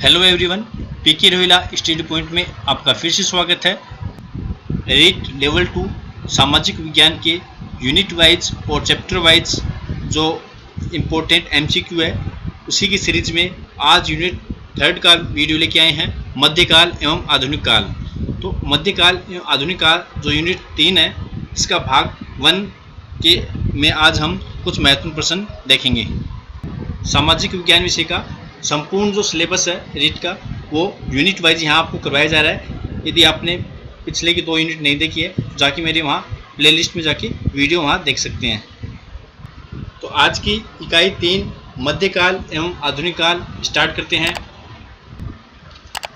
Hello everyone, पीके Rohilla study point में आपका फिर से स्वागत है। रीट लेवल 2 सामाजिक विज्ञान के यूनिट वाइज और चैप्टर वाइज जो इम्पोर्टेंट एमसीक्यू है उसी की सीरीज में आज यूनिट 3 का वीडियो लेके आए हैं, मध्यकाल एवं आधुनिक काल। तो मध्यकाल एवं आधुनिक काल जो यूनिट 3 है इसका भाग 1 के में आज हम कुछ महत्वपूर्ण प्रश्न देखेंगे। सामाजिक विज्ञान विषय का संपूर्ण जो सिलेबस है रीट का वो यूनिट वाइज यहाँ आपको करवाया जा रहा है। यदि आपने पिछले की 2 यूनिट नहीं देखी है जाके मेरे वहाँ प्लेलिस्ट में जाके वीडियो वहाँ देख सकते हैं। तो आज की इकाई 3 मध्यकाल एवं आधुनिक काल स्टार्ट करते हैं।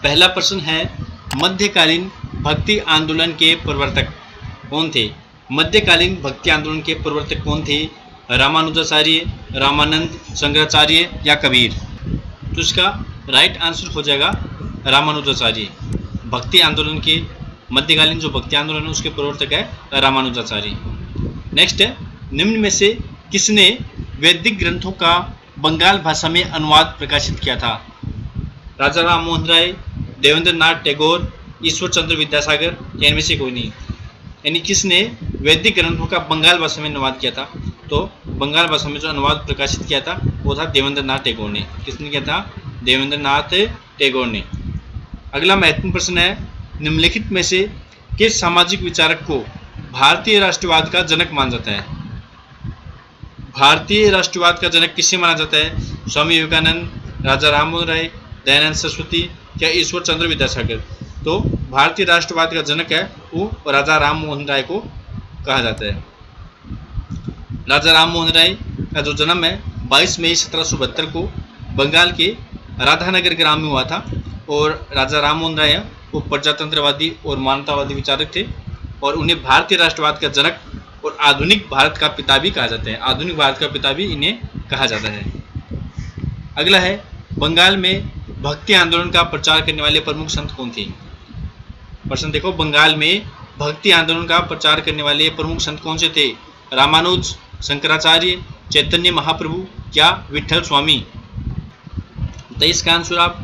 पहला प्रश्न है, मध्यकालीन भक्ति आंदोलन के प्रवर्तक कौन थे? मध्यकालीन भक्ति आंदोलन के प्रवर्तक कौन थे? रामानुजाचार्य, रामानंद, शंकराचार्य या कबीर? तो इसका राइट आंसर हो जाएगा रामानुजाचार्य। भक्ति आंदोलन के मध्यकालीन जो भक्ति आंदोलन है उसके प्रवर्तक है रामानुजाचार्य। नेक्स्ट है, निम्न में से किसने वैदिक ग्रंथों का बंगाल भाषा में अनुवाद प्रकाशित किया था? राजा राम मोहन राय, देवेंद्र नाथ टैगोर, ईश्वर चंद्र विद्यासागर या इनमें से कोई नहीं। यानी किसने वैदिक ग्रंथों का बंगाल भाषा में अनुवाद किया था? तो बंगाल भाषा में जो अनुवाद प्रकाशित किया था वो था देवेंद्र नाथ टैगोर ने। किसने किया था? देवेंद्र नाथ टैगोर ने। अगला महत्वपूर्ण प्रश्न है, निम्नलिखित में से किस सामाजिक विचारक को भारतीय राष्ट्रवाद का जनक माना जाता है? भारतीय राष्ट्रवाद का जनक किसे माना जाता है? स्वामी विवेकानंद, राजा राम मोहन राय, दयानंद सरस्वती या ईश्वर चंद्र विद्यासागर? तो भारतीय राष्ट्रवाद का जनक है वो राजा राम मोहन राय को कहा जाता है। राजा राम मोहन राय का जो जन्म है 22 मई 1772 को बंगाल के राधानगर ग्राम में हुआ था। और राजा राम मोहन राय वो प्रजातंत्रवादी और मानवतावादी विचारक थे और उन्हें भारतीय राष्ट्रवाद का जनक और आधुनिक भारत का पिता भी कहा जाता है। आधुनिक भारत का पिता भी इन्हें कहा जाता है। अगला है, बंगाल में भक्ति आंदोलन का प्रचार करने वाले प्रमुख संत कौन थे? प्रश्न देखो, बंगाल में भक्ति आंदोलन का प्रचार करने वाले प्रमुख संत कौन से थे? रामानुज, शंकराचार्य, चैतन्य महाप्रभु या विठल स्वामी? तो इसका आंसर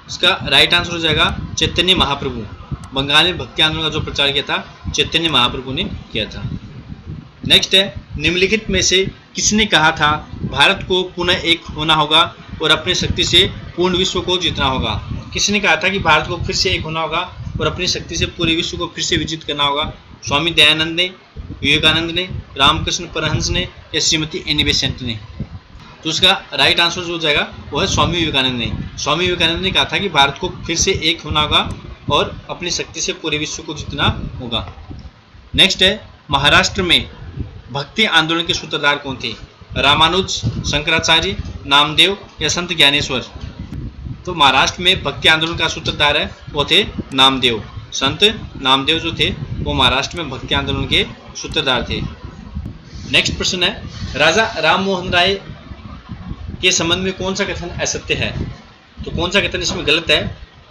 इसका राइट आंसर हो जाएगा चैतन्य महाप्रभु। बंगाल में भक्ति आंदोलन का जो प्रचार किया था चैतन्य महाप्रभु ने किया था। नेक्स्ट है, निम्नलिखित में से किसने कहा था भारत को पुनः एक होना होगा और अपनी शक्ति से पूर्ण विश्व को जीतना होगा? किसने कहा था कि भारत को फिर से एक होना होगा और अपनी शक्ति से पूरे विश्व को फिर से विजित करना होगा? स्वामी दयानंद ने, विवेकानंद ने, रामकृष्ण परमहंस ने या श्रीमती एनी बेसेंट ने? तो उसका राइट आंसर जो हो जाएगा वो है स्वामी विवेकानंद ने। स्वामी विवेकानंद ने कहा था कि भारत को फिर से एक होना होगा और अपनी शक्ति से पूरे विश्व को जीतना होगा। नेक्स्ट है, महाराष्ट्र में भक्ति आंदोलन के सूत्रधार कौन थे? रामानुज, शंकराचार्य, नामदेव या संत ज्ञानेश्वर? तो महाराष्ट्र में भक्ति आंदोलन का सूत्रधार है वो थे नामदेव। संत नामदेव जो थे वो महाराष्ट्र में भक्ति आंदोलन के सूत्रधार थे। नेक्स्ट प्रश्न है, राजा राम मोहन राय के संबंध में कौन सा कथन असत्य है? तो कौन सा कथन इसमें गलत है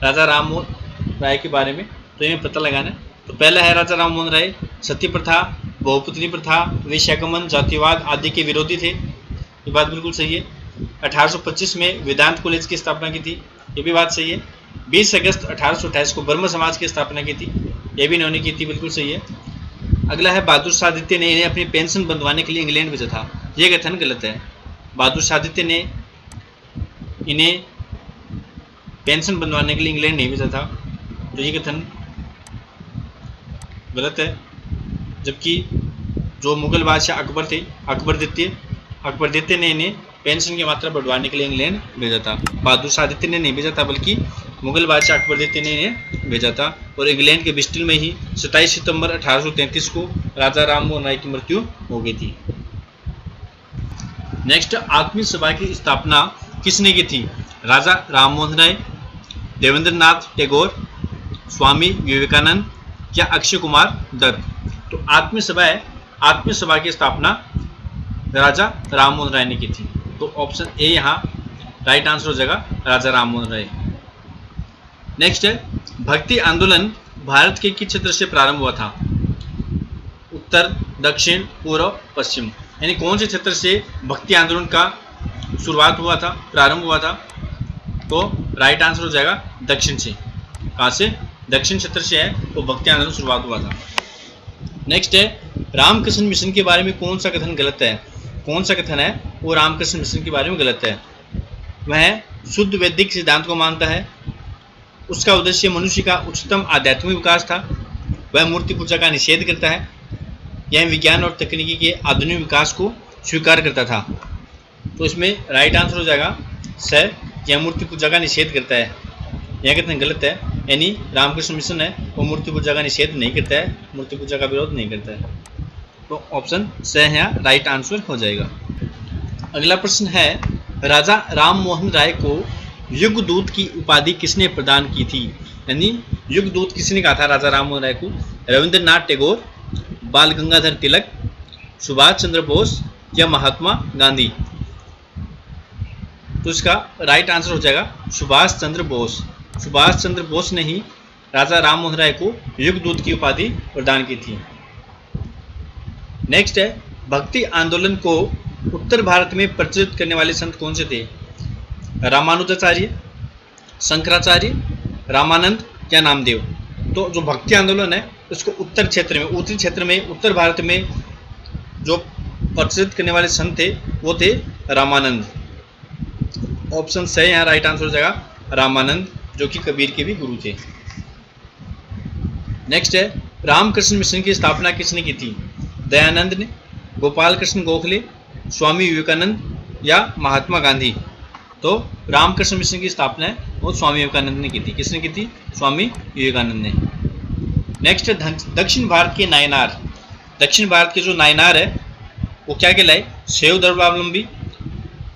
राजा राम मोहन राय के बारे में? तो ये पता लगाना है। तो पहला है, राजा राम मोहन राय सती प्रथा, बहुपुत्री प्रथा, वेश्यागमन, जातिवाद आदि के विरोधी थे। ये बात बिल्कुल सही है। 1825 में वेदांत कॉलेज की स्थापना की थी, ये भी बात सही है। 20 अगस्त 1828 को ब्रह्म समाज की स्थापना की थी, ये भी इन्होंने की थी, बिल्कुल सही है। अगला है, बहादुर शाह द्वितीय ने इन्हें अपनी पेंशन बंधवाने के लिए इंग्लैंड भेजा था, ये कथन गलत है। बहादुर शाह द्वितीय ने इन्हें पेंशन बंधवाने के लिए इंग्लैंड नहीं भेजा था, तो ये कथन गलत है। जबकि जो मुगल बादशाह अकबर थे, अकबर द्वितीय ने इन्हें पेंशन की मात्रा बढ़वाने के लिए इंग्लैंड भेजा था। बहादुर शाह द्वितीय ने नहीं भेजा था बल्कि मुगल बादशाह अकबर द्वितीय ने इन्हें भेजा था। और इंग्लैंड के ब्रिस्टल में ही 27 सितंबर 1833 को राजा राम मोहन राय की मृत्यु हो गई थी। नेक्स्ट, आत्मीय सभा की स्थापना किसने की थी? राजा राम मोहन राय, देवेंद्र नाथ टैगोर, स्वामी विवेकानंद या अक्षय कुमार दत्त? तो आत्मीय सभा की स्थापना राजा राम मोहन राय ने की थी। तो ऑप्शन ए यहाँ राइट आंसर हो जाएगा, राजा राम मोहन राय। नेक्स्ट है, भक्ति आंदोलन भारत के किस क्षेत्र से प्रारंभ हुआ था? उत्तर, दक्षिण, पूर्व, पश्चिम? यानी कौन से क्षेत्र से भक्ति आंदोलन का शुरुआत हुआ था, प्रारंभ हुआ था? तो राइट आंसर हो जाएगा दक्षिण से। कहाँ से? दक्षिण क्षेत्र से है तो भक्ति आंदोलन शुरुआत हुआ था। नेक्स्ट है रामकृष्ण मिशन के बारे में कौन सा कथन गलत है? कौन सा कथन है वो रामकृष्ण मिशन के बारे में गलत है? वह शुद्ध वैदिक सिद्धांत को मानता है, उसका उद्देश्य मनुष्य का उच्चतम आध्यात्मिक विकास था, वह मूर्ति पूजा का निषेध करता है, यह विज्ञान और तकनीकी के आधुनिक विकास को स्वीकार करता था। तो इसमें राइट आंसर हो जाएगा स, यह मूर्ति पूजा का निषेध करता है। यह कथन गलत है, यानी रामकृष्ण मिशन है वो मूर्ति पूजा का निषेध नहीं करता है, मूर्ति पूजा का विरोध नहीं करता है। तो ऑप्शन स यहाँ राइट आंसर हो जाएगा। अगला प्रश्न है राजा राम मोहन राय को युगदूत की उपाधि किसने प्रदान की थी? यानी युगदूत किसने कहा था राजा राम मोहन राय को? रविंद्रनाथ टैगोर, बाल गंगाधर तिलक, सुभाष चंद्र बोस या महात्मा गांधी? तो इसका राइट आंसर हो जाएगा सुभाष चंद्र बोस। सुभाष चंद्र बोस ने ही राजा राम मोहन राय को युगदूत की उपाधि प्रदान की थी। नेक्स्ट है भक्ति आंदोलन को उत्तर भारत में प्रचलित करने वाले संत कौन से थे? रामानुजाचार्य, शंकराचार्य, रामानंद या नामदेव? तो जो भक्ति आंदोलन है उसको उत्तर क्षेत्र में, उत्तरी क्षेत्र में, उत्तर भारत में जो प्रचलित करने वाले संत थे वो थे रामानंद। ऑप्शन सी यहाँ राइट आंसर हो जाएगा रामानंद, जो कि कबीर के भी गुरु थे। नेक्स्ट है रामकृष्ण मिशन की स्थापना किसने की थी? दयानंद ने, गोपाल कृष्ण गोखले, स्वामी विवेकानंद या महात्मा गांधी? तो रामकृष्ण मिशन की स्थापना है वो स्वामी विवेकानंद ने की थी। किसने की थी? स्वामी विवेकानंद ने। नेक्स्ट है दक्षिण भारत के नायनार। दक्षिण भारत के जो नायनार है वो क्या कहलाए? शैव धर्मावलंबी,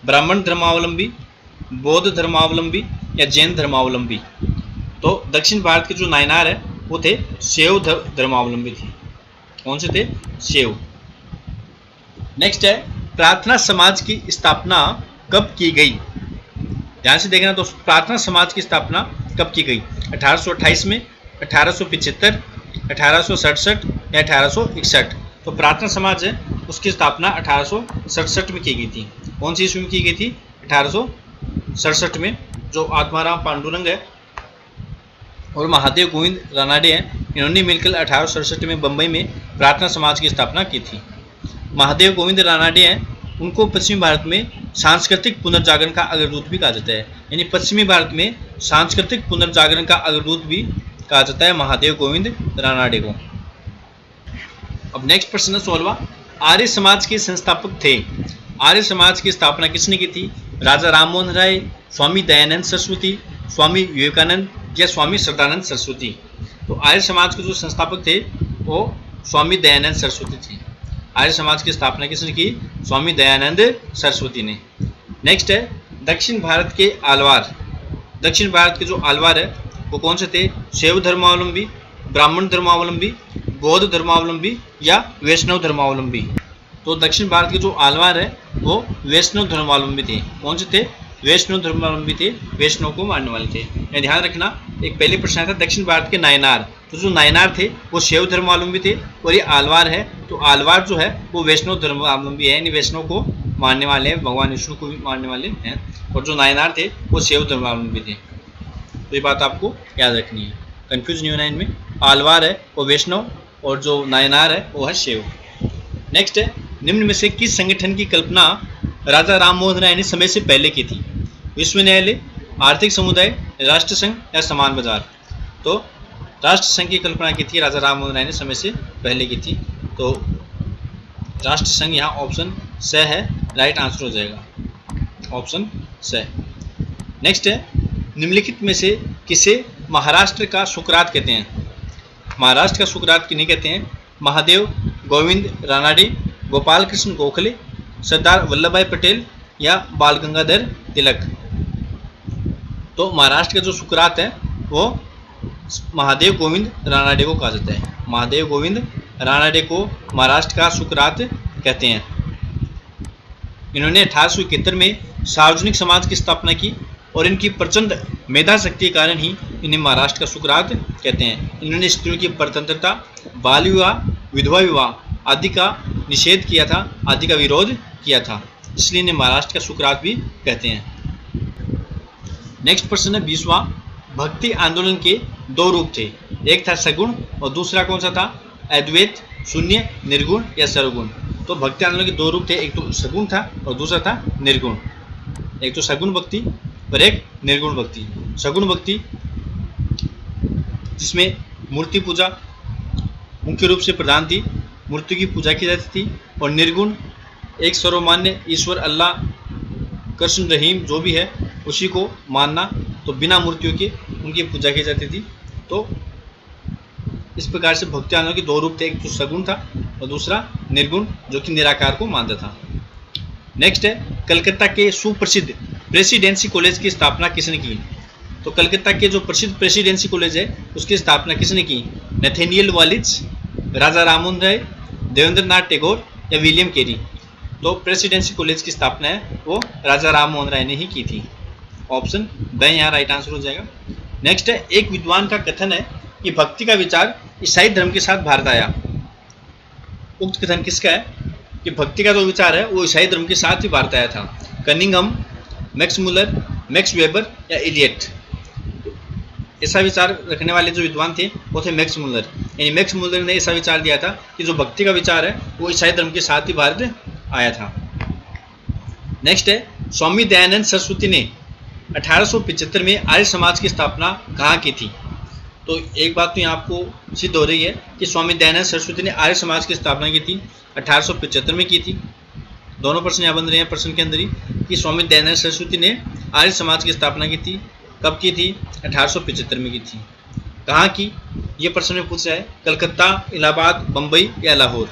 ब्राह्मण धर्मावलंबी, बौद्ध धर्मावलंबी या जैन धर्मावलंबी? तो दक्षिण भारत के जो नायनार है वो थे शैव धर्मावलंबी थे। कौन से थे? शैव। नेक्स्ट है प्रार्थना समाज की स्थापना कब की गई? ध्यान से देखना। तो प्रार्थना समाज की स्थापना कब की गई? 1828 में, 1875, 1867 या 1861? तो प्रार्थना समाज है उसकी स्थापना 1867 में की गई थी। कौन सी ईस्वी में की गई थी? 1867 में। जो आत्माराम पांडुरंग है और महादेव गोविंद रानाडे हैं, इन्होंने मिलकर 1867 में बम्बई में प्रार्थना समाज की स्थापना की थी। महादेव गोविंद रानाडे हैं, उनको पश्चिमी भारत में सांस्कृतिक पुनर्जागरण का अग्रदूत भी कहा जाता है। यानी पश्चिमी भारत में सांस्कृतिक पुनर्जागरण का अग्रदूत भी कहा जाता है महादेव गोविंद रानाडे को। अब नेक्स्ट प्रश्न 16वां, आर्य समाज के संस्थापक थे। आर्य समाज की स्थापना किसने की थी? राजा राम मोहन राय, स्वामी दयानंद सरस्वती, स्वामी विवेकानंद या स्वामी श्रद्धानंद सरस्वती? तो आर्य समाज के जो संस्थापक थे वो स्वामी दयानंद सरस्वती थे। आर्य समाज की स्थापना किसने की? स्वामी दयानंद सरस्वती ने। नेक्स्ट है दक्षिण भारत के आलवार। दक्षिण भारत के जो आलवार है वो कौन से थे? शैव धर्मावलंबी, ब्राह्मण धर्मावलंबी, बौद्ध धर्मावलंबी या वैष्णव धर्मावलंबी? तो दक्षिण भारत के जो आलवार है वो वैष्णव धर्मावलंबी थे। कौन से थे? वैष्णव धर्मावलंबी थे, वैष्णव को मानने वाले थे। या ध्यान रखना, एक पहले प्रश्न आया था दक्षिण भारत के नायनार। तो जो नायनार थे वो शैव धर्मावलंबी थे और ये आलवार है तो आलवार जो है वो वैष्णव धर्मावलंबी है, यानी वैष्णव को मानने वाले हैं, भगवान विष्णु को भी मानने वाले हैं। और जो नायनार थे वो शैव धर्मावलंबी थे। तो ये बात आपको याद रखनी है, कन्फ्यूज नहीं होना इनमें। आलवार है वो वैष्णव और जो नायनार है वो है शैव। नेक्स्ट है निम्न में से किस संगठन की कल्पना राजा राम मोहन राय ने समय से पहले की थी? विश्व न्यायालय, आर्थिक समुदाय, राष्ट्र संघ या समान बाजार? तो राष्ट्र संघ की कल्पना की थी राजा राम मोहन राय ने समय से पहले की थी। तो राष्ट्र संघ यहाँ ऑप्शन स है, राइट आंसर हो जाएगा ऑप्शन स। नेक्स्ट है निम्नलिखित में से किसे महाराष्ट्र का सुकरात कहते हैं? महाराष्ट्र का सुकरात किन्हें कहते हैं? महादेव गोविंद रानाडे, गोपाल कृष्ण गोखले, सरदार वल्लभ भाई पटेल या बाल गंगाधर तिलक? तो महाराष्ट्र का जो सुकरात है वो महादेव गोविंद रानाडे को कहा जाता है। महादेव गोविंद रानाडे को महाराष्ट्र का सुकरात कहते हैं। इन्होंने 1871 में सार्वजनिक समाज की स्थापना की और इनकी प्रचंड मेधा शक्ति के कारण ही इन्हें महाराष्ट्र का सुकरात कहते हैं। इन्होंने स्त्रियों की स्वतंत्रता, बाल विवाह, विधवा विवाह आदि का निषेध किया था, आदि का विरोध किया था, इसलिए इन्हें महाराष्ट्र का सुकरात भी कहते हैं। नेक्स्ट प्रश्न है 20वां, भक्ति आंदोलन के दो रूप थे, एक था सगुण और दूसरा कौन सा था, अद्वैत, शून्य, निर्गुण या सर्वगुण। तो भक्ति आंदोलन के दो रूप थे, एक तो सगुण था और दूसरा था निर्गुण। एक तो सगुण भक्ति और एक निर्गुण भक्ति। सगुण भक्ति जिसमें मूर्ति पूजा मुख्य रूप से प्रधान थी, मूर्ति की पूजा की जाती थी, और निर्गुण एक सर्वमान्य ईश्वर अल्लाह कृष्ण रहीम जो भी है उसी को मानना, तो बिना मूर्तियों के उनकी पूजा की जाती थी। तो इस प्रकार से भक्ति आंदोलन के दो रूप थे, एक तो सगुण था और दूसरा निर्गुण जो कि निराकार को मानता था। नेक्स्ट है कलकत्ता के सुप्रसिद्ध प्रेसिडेंसी कॉलेज की स्थापना किसने की। तो कलकत्ता के जो प्रसिद्ध प्रेसिडेंसी कॉलेज है उसकी स्थापना किसने की, नथेनियल वालिज, राजा राममोहन राय, देवेंद्र नाथ टैगोर या विलियम कैरी। तो प्रेसिडेंसी कॉलेज की स्थापना है वो राजा राममोहन राय ने ही की थी। ऑप्शन ब यहाँ राइट आंसर हो जाएगा। नेक्स्ट है एक विद्वान का कथन है कि भक्ति का विचार ईसाई धर्म के साथ भारत आया। उक्त कथन किसका है कि भक्ति का जो विचार है वो ईसाई धर्म के साथ ही भारत आया था। Cunningham, Max Muller, max weber या इलियट। ऐसा विचार रखने वाले जो विद्वान थे वो थे मैक्स मुलर। यानी मैक्स मुलर ने ऐसा विचार दिया था कि जो भक्ति का विचार है वो ईसाई धर्म के साथ ही भारत आया था। नेक्स्ट है स्वामी दयानंद सरस्वती ने 1875 में आर्य समाज की स्थापना कहाँ की थी। तो एक बात तो यहाँ आपको सिद्ध हो रही है कि स्वामी दयानंद सरस्वती ने आर्य समाज की स्थापना की थी 1875 में की थी। दोनों प्रश्न यहाँ बन रहे हैं प्रश्न के अंदर ही कि स्वामी दयानंद सरस्वती ने आर्य समाज की स्थापना की थी, कब की थी, 1875 में की थी। कहाँ की, ये प्रश्न में पूछ रहा है, कलकत्ता, इलाहाबाद, बम्बई या लाहौर।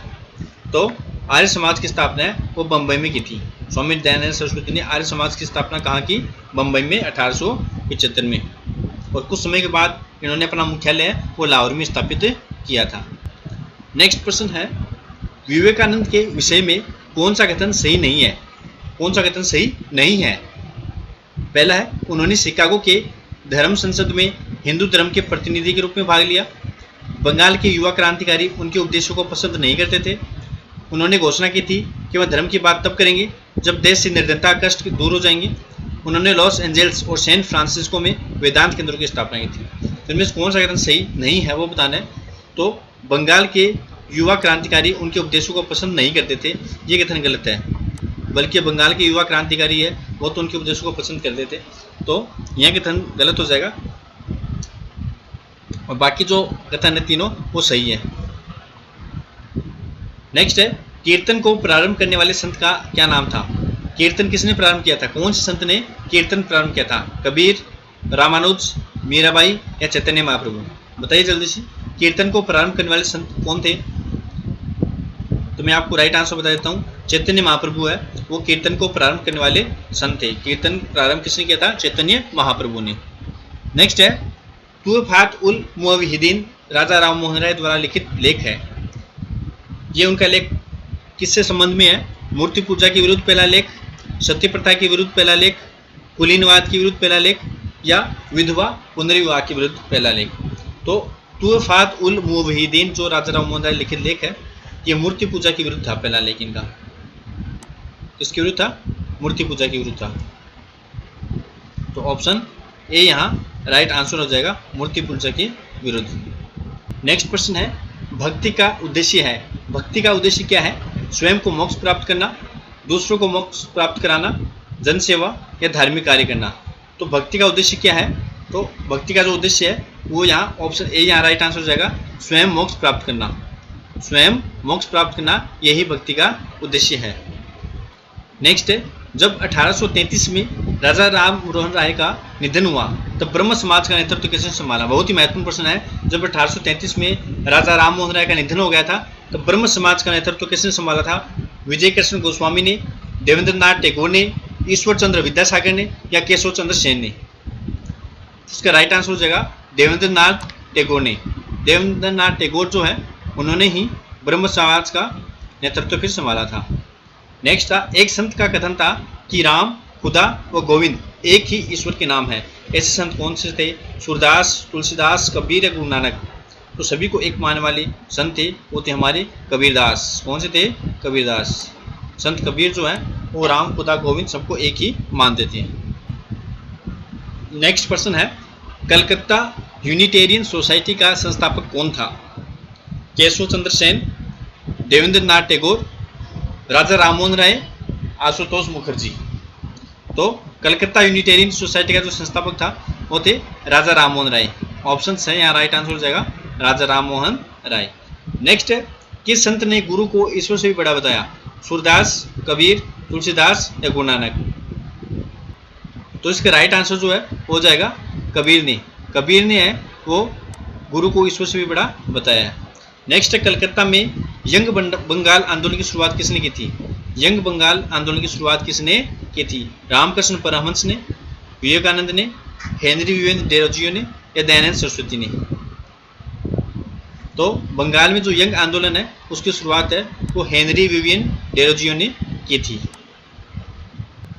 तो आर्य समाज की स्थापना है वो बम्बई में की थी। स्वामी दयानंद सरस्वती ने आर्य समाज की स्थापना कहाँ की, बम्बई में 1875 में। और कुछ समय के बाद इन्होंने अपना मुख्यालय है वो लाहौर में स्थापित किया था। नेक्स्ट प्रश्न है विवेकानंद के विषय में कौन सा कथन सही नहीं है। कौन सा कथन सही नहीं है। पहला है उन्होंने शिकागो के धर्म संसद में हिंदू धर्म के प्रतिनिधि के रूप में भाग लिया। बंगाल के युवा क्रांतिकारी उनके उपदेशों को पसंद नहीं करते थे। उन्होंने घोषणा की थी कि वह धर्म की बात तब करेंगे जब देश से निर्धनता कष्ट दूर हो जाएंगे। उन्होंने लॉस एंजल्स और सैन फ्रांसिस्को में वेदांत केंद्रों की स्थापना की थी। तो इनमें कौन सा कथन सही नहीं है वो बताना है। तो बंगाल के युवा क्रांतिकारी उनके उपदेशों को पसंद नहीं करते थे, ये कथन गलत है। बल्कि बंगाल के युवा क्रांतिकारी है वो तो उनके उपदेशों को पसंद करते थे, तो यह कथन गलत हो जाएगा। और बाकी जो कथन है तीनों वो सही है। नेक्स्ट है कीर्तन को प्रारंभ करने वाले संत का क्या नाम था। कीर्तन किसने प्रारंभ किया था, कौन से संत ने कीर्तन प्रारंभ किया था, कबीर, रामानुज, मीराबाई या चैतन्य महाप्रभु। बताइए जल्दी से, कीर्तन को प्रारंभ करने वाले संत कौन थे। तो मैं आपको राइट आंसर बता देता हूँ, चैतन्य महाप्रभु है वो कीर्तन को प्रारंभ करने वाले संत थे। कीर्तन प्रारंभ किसने किया था, चैतन्य महाप्रभु ने। नेक्स्ट है तुहफात उल मुवहिदीन राजा राम मोहन राय द्वारा लिखित लेख है। ये उनका लेख किससे संबंध में है, मूर्ति पूजा के विरुद्ध पहला लेख, सत्य प्रथा के विरुद्ध पहला लेख, कुलीनवाद के विरुद्ध पहला लेख या विधवा पुनर्विवाह के विरुद्ध पहला लेख। तो तुहफात उल मुवहिदीन जो राजा राम मोहन राय लिखित लेख है ये मूर्ति पूजा के विरुद्ध था पहला लेख इनका। किसके विरुद्ध था, मूर्ति पूजा के विरुद्ध था। तो ऑप्शन ए यहाँ राइट आंसर हो जाएगा, मूर्ति पूजा के विरुद्ध। नेक्स्ट प्रश्न है भक्ति का उद्देश्य है। भक्ति का उद्देश्य क्या है, स्वयं को मोक्ष प्राप्त करना, दूसरों को मोक्ष प्राप्त कराना, जन सेवा या धार्मिक कार्य करना। तो भक्ति का उद्देश्य क्या है, तो भक्ति का जो उद्देश्य है वो यहाँ ऑप्शन ए यहाँ राइट आंसर हो जाएगा, स्वयं मोक्ष प्राप्त करना। स्वयं मोक्ष प्राप्त करना यही भक्ति का उद्देश्य है। नेक्स्ट है जब 1833 में राजा राम मोहन राय का निधन हुआ तब ब्रह्म समाज का नेतृत्व किसने संभाला। बहुत ही महत्वपूर्ण प्रश्न है। जब 1833 में राजा राम मोहन राय का निधन हो गया था तब ब्रह्म समाज का नेतृत्व किसने संभाला था। विजय कृष्ण गोस्वामी ने, देवेंद्र नाथ टैगोर ने, ईश्वर चंद्र विद्यासागर ने या केशव चंद्र सेन ने। इसका राइट आंसर हो जाएगा देवेंद्र नाथ टैगोर ने। देवेंद्र नाथ टैगोर जो है उन्होंने ही ब्रह्म समाज का नेतृत्व फिर संभाला था। नेक्स्ट था एक संत का कथन था कि राम, खुदा व गोविंद एक ही ईश्वर के नाम है। ऐसे संत कौन से थे, सूरदास, तुलसीदास, कबीर या गुरु नानक। तो सभी को एक मानने वाले संत थे वो थे हमारे कबीरदास। कौन से थे, कबीरदास। संत कबीर जो है वो राम, खुदा, गोविंद सबको एक ही मानते थे। नेक्स्ट प्रश्न है, कलकत्ता यूनिटेरियन सोसाइटी का संस्थापक कौन था? केशव चंद्र सेन, देवेंद्र नाथ टैगोर, राजा राममोहन राय, आशुतोष मुखर्जी। तो कलकत्ता यूनिटेरियन सोसाइटी का जो संस्थापक था वो थे राजा राममोहन राय। ऑप्शन है यहाँ राइट आंसर हो जाएगा राजा राममोहन राय। नेक्स्ट है, किस संत ने गुरु को ईश्वर से भी बड़ा बताया? सूरदास, कबीर, तुलसीदास या गुरु नानक? तो इसका राइट आंसर जो है हो जाएगा कबीर ने। कबीर ने है वो गुरु को ईश्वर से भी बड़ा बताया है। नेक्स्ट है, कलकत्ता में यंग बंगाल आंदोलन की शुरुआत किसने की थी? यंग बंगाल आंदोलन की शुरुआत किसने की थी? रामकृष्ण परमहंस ने, विवेकानंद ने, हेनरी विवेन डेरोजियो ने या दयानंद सरस्वती ने? तो बंगाल में जो यंग आंदोलन है उसकी शुरुआत है वो हेनरी विवियन डेरोजियो ने की थी।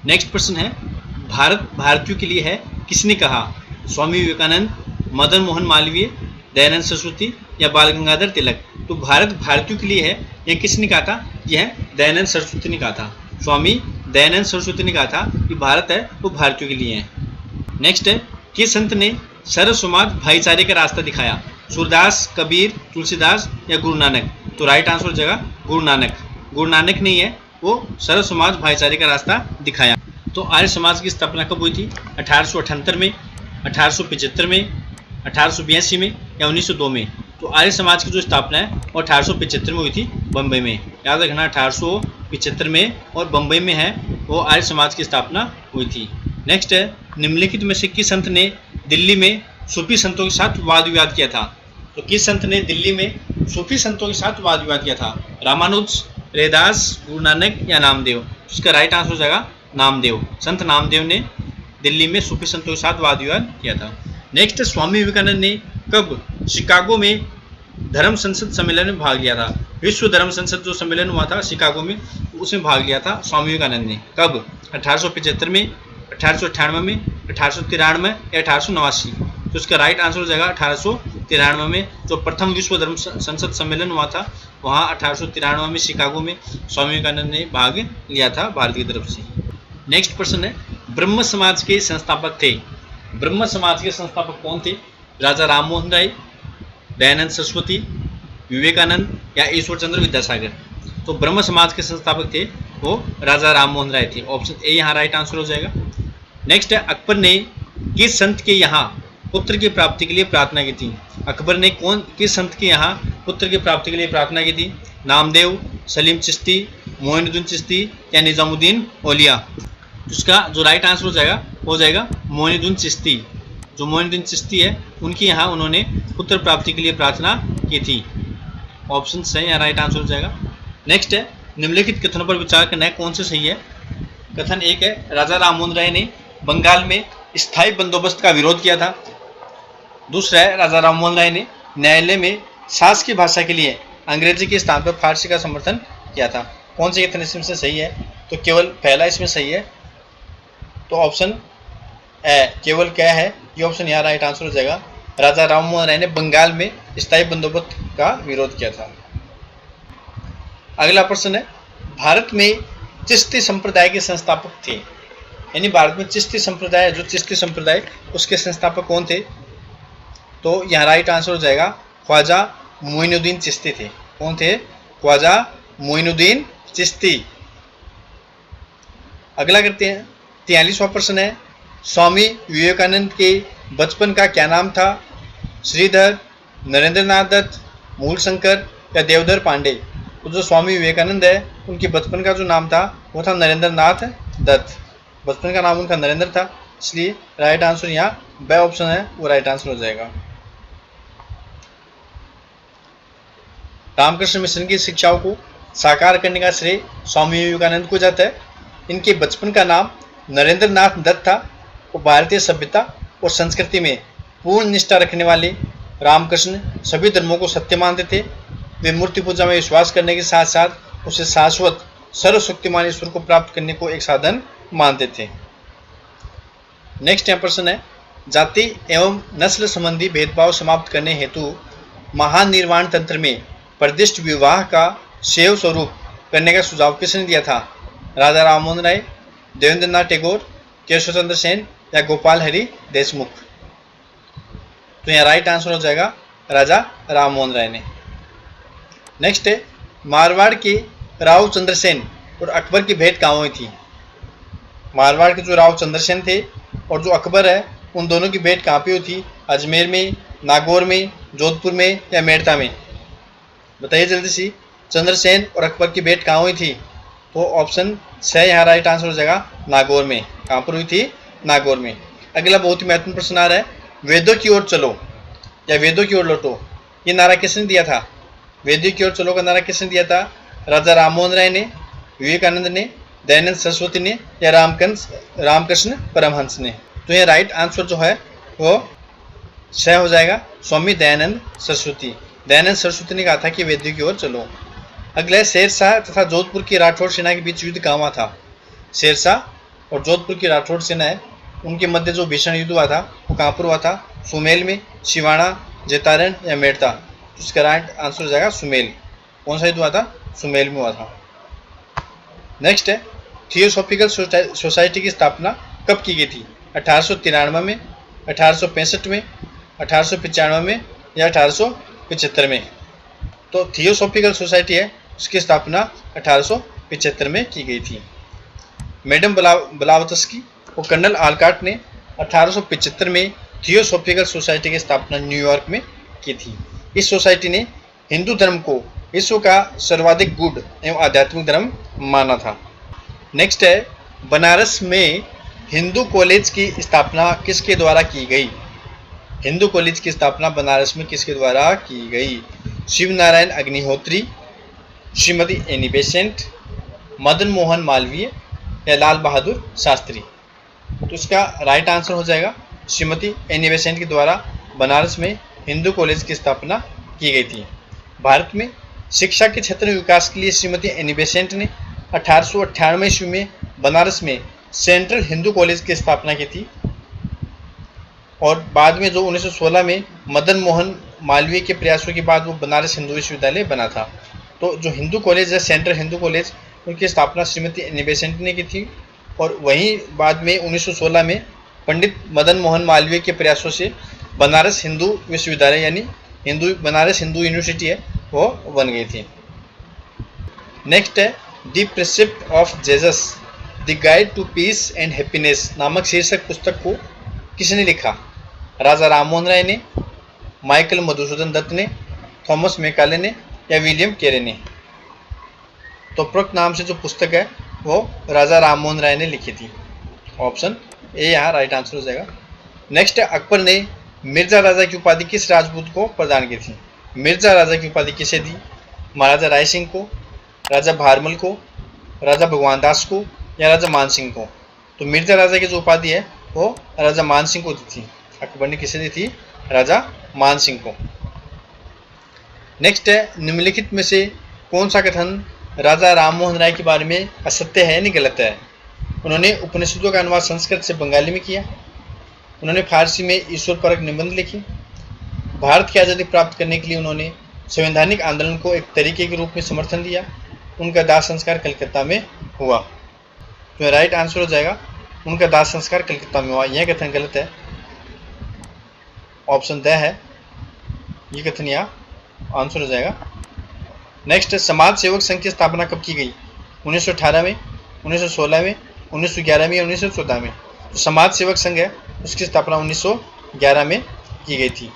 नेक्स्ट प्रश्न है, भारत भारतीयों के लिए है किसने कहा? स्वामी विवेकानंद, मदन मोहन मालवीय, दयानंद सरस्वती या बाल गंगाधर तिलक? तो भारत भारतीयों के लिए है यह किसने कहा था? यह दयानंद सरस्वती ने कहा था। स्वामी दयानंद सरस्वती ने कहा था कि भारत है वो भारतीयों के लिए है। नेक्स्ट है, किस संत ने सर्व समाज भाईचारे का रास्ता दिखाया? सूरदास, कबीर, तुलसीदास या गुरु नानक? तो राइट आंसर हो जाएगा गुरु नानक। गुरु नानक ने है वो सर्व समाज भाईचारे का रास्ता दिखाया। तो आर्य समाज की स्थापना कब हुई थी? 1878 में, 1875 में, 1882 में या 1902 में? तो आर्य समाज की जो स्थापना है वो 1875 में हुई थी बम्बई में। याद रखना 1875 में और बम्बई में है वो आर्य समाज की स्थापना हुई थी। नेक्स्ट है, निम्नलिखित में से किस संत ने दिल्ली में सूफी संतों के साथ वाद विवाद किया था? तो किस संत ने दिल्ली में सूफी संतों के साथ वाद विवाद किया था? रामानुज, रैदास, गुरु नानक या नामदेव? इसका राइट आंसर हो जाएगा नामदेव। संत नामदेव ने दिल्ली में सूफी संतों के साथ वाद विवाद किया था। नेक्स्ट, स्वामी विवेकानंद ने कब शिकागो में धर्म संसद सम्मेलन में भाग लिया था? विश्व धर्म संसद जो सम्मेलन हुआ था शिकागो में उसमें भाग लिया था स्वामी विवेकानंद ने। कब? 1875 में, 1898 में, 1893 या 1889? तो इसका राइट आंसर हो जाएगा 1893 में। जो प्रथम विश्व धर्म संसद सम्मेलन हुआ था वहाँ 1893 में शिकागो में स्वामी विवेकानंद ने भाग लिया था भारत की तरफ से। नेक्स्ट प्रश्न है, ब्रह्म समाज के संस्थापक थे? ब्रह्म समाज के संस्थापक कौन थे? राजा राममोहन राय, दयानंद सरस्वती, विवेकानंद या ईश्वर चंद्र विद्यासागर? तो ब्रह्म समाज के संस्थापक थे वो राजा राममोहन राय थे। ऑप्शन ए यहाँ राइट आंसर हो जाएगा। नेक्स्ट है, अकबर ने किस संत के यहाँ पुत्र की प्राप्ति के लिए प्रार्थना की थी? अकबर ने किस संत के यहाँ पुत्र की प्राप्ति के लिए प्रार्थना की थी? नामदेव, सलीम चिश्ती, मोइनुद्दीन चिश्ती या निजामुद्दीन औलिया? उसका जो राइट आंसर हो जाएगा मोइनुद्दीन चिश्ती। जो मोइनुद्दीन चिश्ती है उनके यहाँ उन्होंने पुत्र प्राप्ति के लिए प्रार्थना की थी। ऑप्शन सही है, राइट आंसर हो जाएगा। नेक्स्ट है, निम्नलिखित कथनों पर विचार करना है कौन से सही है। कथन एक है, राजा राममोहन राय ने बंगाल में स्थायी बंदोबस्त का विरोध किया था। दूसरा है, राजा राममोहन राय ने न्यायालय में शासकीय भाषा के लिए अंग्रेजी के स्थान पर फारसी का समर्थन किया था। कौन से कथन इसमें से सही है? तो केवल पहला इसमें सही है। तो ऑप्शन ए केवल क्या है, ये ऑप्शन यहाँ राइट आंसर हो जाएगा। राजा राममोहन राय ने बंगाल में स्थायी बंदोबस्त का विरोध किया था। अगला प्रश्न है, भारत में चिश्ती संप्रदाय के संस्थापक थे? यानी भारत में चिश्ती संप्रदाय, जो चिश्ती संप्रदाय उसके संस्थापक कौन थे? तो यहाँ राइट आंसर हो जाएगा ख्वाजा मोइनुद्दीन चिश्ती थे। कौन थे? ख्वाजा मोइनुद्दीन चिश्ती। अगला करते हैं, 43वां प्रश्न है, स्वामी विवेकानंद के बचपन का क्या नाम था? श्रीधर, नरेंद्रनाथ दत्त, मूलशंकर या देवधर पांडे? तो जो स्वामी विवेकानंद है उनके बचपन का जो नाम था वो था नरेंद्रनाथ दत्त। बचपन का नाम उनका नरेंद्र था, इसलिए राइट आंसर यहाँ बी ऑप्शन है वो राइट आंसर हो जाएगा। रामकृष्ण मिशन की शिक्षाओं को साकार करने का श्रेय स्वामी विवेकानंद को जाता है। इनके बचपन का नाम नरेंद्रनाथ दत्त था। वो भारतीय सभ्यता और संस्कृति में पूर्ण निष्ठा रखने वाले रामकृष्ण सभी धर्मों को सत्य मानते थे। वे मूर्ति पूजा में विश्वास करने के साथ साथ उसे शाश्वत सर्वशक्तिमान ईश्वर को प्राप्त करने को एक साधन मानते थे। नेक्स्ट प्रश्न है, जाति एवं नस्ल संबंधी भेदभाव समाप्त करने हेतु महान निर्वाण तंत्र में प्रदिष्ट विवाह का शैव स्वरूप करने का सुझाव किसने दिया था? राजा राममोहन राय, देवेंद्र नाथ टैगोर, केशव चंद्र सेन या गोपाल हरि देशमुख? तो यहाँ राइट आंसर हो जाएगा राजा राम मोहन राय ने। नेक्स्ट है, मारवाड़ के राव चंद्रसेन और अकबर की भेंट कहाँ हुई थी? मारवाड़ के जो राव चंद्रसेन थे और जो अकबर है, उन दोनों की भेंट कहाँ पे हुई थी? अजमेर में, नागौर में, जोधपुर में या मेड़ता में? बताइए जल्दी सी, चंद्रसेन और अकबर की भेंट कहाँ हुई थी? तो ऑप्शन से यहाँ राइट आंसर हो जाएगा नागौर में। कहाँ पर हुई थी? नागौर में। अगला बहुत ही महत्वपूर्ण प्रश्न आ रहा है, वेदों की ओर चलो या वेदों की ओर लौटो, ये नारा किसने दिया था? वेदों की ओर चलो का नारा किसने दिया था? राजा राम मोहन राय ने, विवेकानंद ने, दयानंद सरस्वती ने या रामकृष्ण परमहंस ने? तो ये राइट आंसर जो है वो सह हो जाएगा स्वामी दयानंद सरस्वती। दयानंद सरस्वती ने कहा था कि वेदों की ओर चलो। अगला है, शेरशाह तथा जोधपुर की राठौड़ सेना के बीच युद्ध कहाँ हुआ था? शेरशाह और जोधपुर की राठौड़ सेना है, उनके मध्य जो भीषण युद्ध हुआ था वो कहाँ पर हुआ था? सुमेल में, सिवाना, जैतारण या मेड़ता? तो इसका राइट आंसर हो जाएगा सुमेल। कौन सा युद्ध हुआ था? सुमेल में हुआ था। नेक्स्ट है, थियोसॉफिकल सोसाइटी की स्थापना कब की गई थी? 1893 में, 1865 में, 1895 में या 1875 में? तो थियोसॉफिकल सोसाइटी है, उसकी स्थापना 1875 में की गई थी। मैडम ब्लावत्स्की और कर्नल आलकाट ने 1875 में थियोसॉफिकल सोसाइटी की स्थापना न्यूयॉर्क में की थी। इस सोसाइटी ने हिंदू धर्म को विश्व का सर्वाधिक गूढ़ एवं आध्यात्मिक धर्म माना था। नेक्स्ट है, बनारस में हिंदू कॉलेज की स्थापना किसके द्वारा की गई? हिंदू कॉलेज की स्थापना बनारस में किसके द्वारा की गई? शिव नारायण अग्निहोत्री, श्रीमती एनी बेसेंट, मदन मोहन मालवीय या लाल बहादुर शास्त्री? तो इसका राइट आंसर हो जाएगा श्रीमती एनी बेसेंट के द्वारा बनारस में हिंदू कॉलेज की स्थापना की गई थी। भारत में शिक्षा के क्षेत्र में विकास के लिए श्रीमती एनी बेसेंट ने 1898 ईस्वी में बनारस में सेंट्रल हिंदू कॉलेज की स्थापना की थी और बाद में जो 1916 में मदन मोहन मालवीय के प्रयासों के बाद वो बनारस हिंदू विश्वविद्यालय बना था। तो जो हिंदू कॉलेज है, सेंट्रल हिंदू कॉलेज, उनकी स्थापना श्रीमती एनी बेसेंट ने की थी और वहीं बाद में 1916 में पंडित मदन मोहन मालवीय के प्रयासों से बनारस हिंदू विश्वविद्यालय यानी बनारस हिंदू यूनिवर्सिटी है वो बन गई थी। नेक्स्ट है, the precept of Jesus the guide to peace and happiness नामक शीर्षक पुस्तक को किसने लिखा? राजा राम मोहन राय ने, माइकल मधुसूदन दत्त ने, थॉमस मैकाले ने या विलियम कैरे ने? तो उपरोक्त नाम से जो पुस्तक है वो राजा राम मोहन राय ने लिखी थी। ऑप्शन ए यहाँ राइट आंसर हो जाएगा। नेक्स्ट है, अकबर ने मिर्जा राजा की उपाधि किस राजपूत को प्रदान की थी? मिर्जा राजा की उपाधि किसे दी? महाराजा राय सिंह को, राजा भारमल को, राजा भगवान दास को या राजा मान सिंह को? तो मिर्जा राजा की जो उपाधि है वो राजा मान सिंह को दी थी। अकबर ने किसे दी थी? राजा मान सिंह को। नेक्स्ट है, निम्नलिखित में से कौन सा कथन राजा राम मोहन राय के बारे में असत्य है यानी गलत है? उन्होंने उपनिषदों का अनुवाद संस्कृत से बंगाली में किया, उन्होंने फारसी में ईश्वर परक निबंध लिखे, भारत की आज़ादी प्राप्त करने के लिए उन्होंने संवैधानिक आंदोलन को एक तरीके के रूप में समर्थन दिया, उनका दाह संस्कार कलकत्ता में हुआ। तो राइट आंसर हो जाएगा उनका दाह संस्कार कलकत्ता में हुआ। यह कथन गलत है, ऑप्शन द है, ये कथन यहाँ आंसर हो जाएगा। नेक्स्ट, समाज सेवक संघ की स्थापना कब की गई? 1918 में, 1916 में, 1911 में या 1914 में? तो समाज सेवक संघ है उसकी स्थापना 1911 में की गई थी।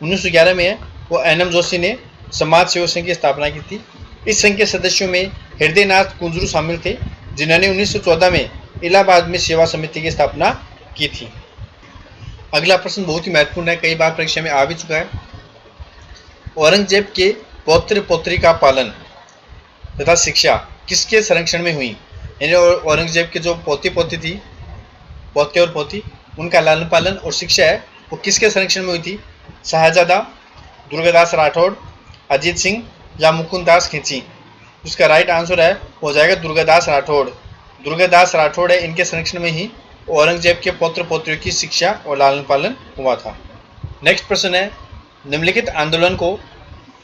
1911 में वो एन.एम. जोशी ने समाज सेवक संघ की स्थापना की थी। इस संघ के सदस्यों में हृदयनाथ कुंजरू शामिल थे जिन्होंने 1914 में इलाहाबाद में सेवा समिति की स्थापना की थी। अगला प्रश्न बहुत ही महत्वपूर्ण है, कई बार परीक्षा में आ भी चुका है। औरंगजेब के पौत्र पौत्री का पालन तथा शिक्षा किसके संरक्षण में हुई? यानी औरंगजेब के जो पोती पोती थी, पोते और पोती, उनका लालन पालन और शिक्षा है वो किसके संरक्षण में हुई थी? शाहजादा, दुर्गादास राठौड़, अजीत सिंह या मुकुंद दास खिंची? उसका राइट आंसर है हो जाएगा दुर्गादास राठौड़। दुर्गादास राठौड़ है, इनके संरक्षण में ही औरंगजेब के पौत्र पौत्रियों की शिक्षा और लालन पालन हुआ था। नेक्स्ट प्रश्न है, निम्नलिखित आंदोलन को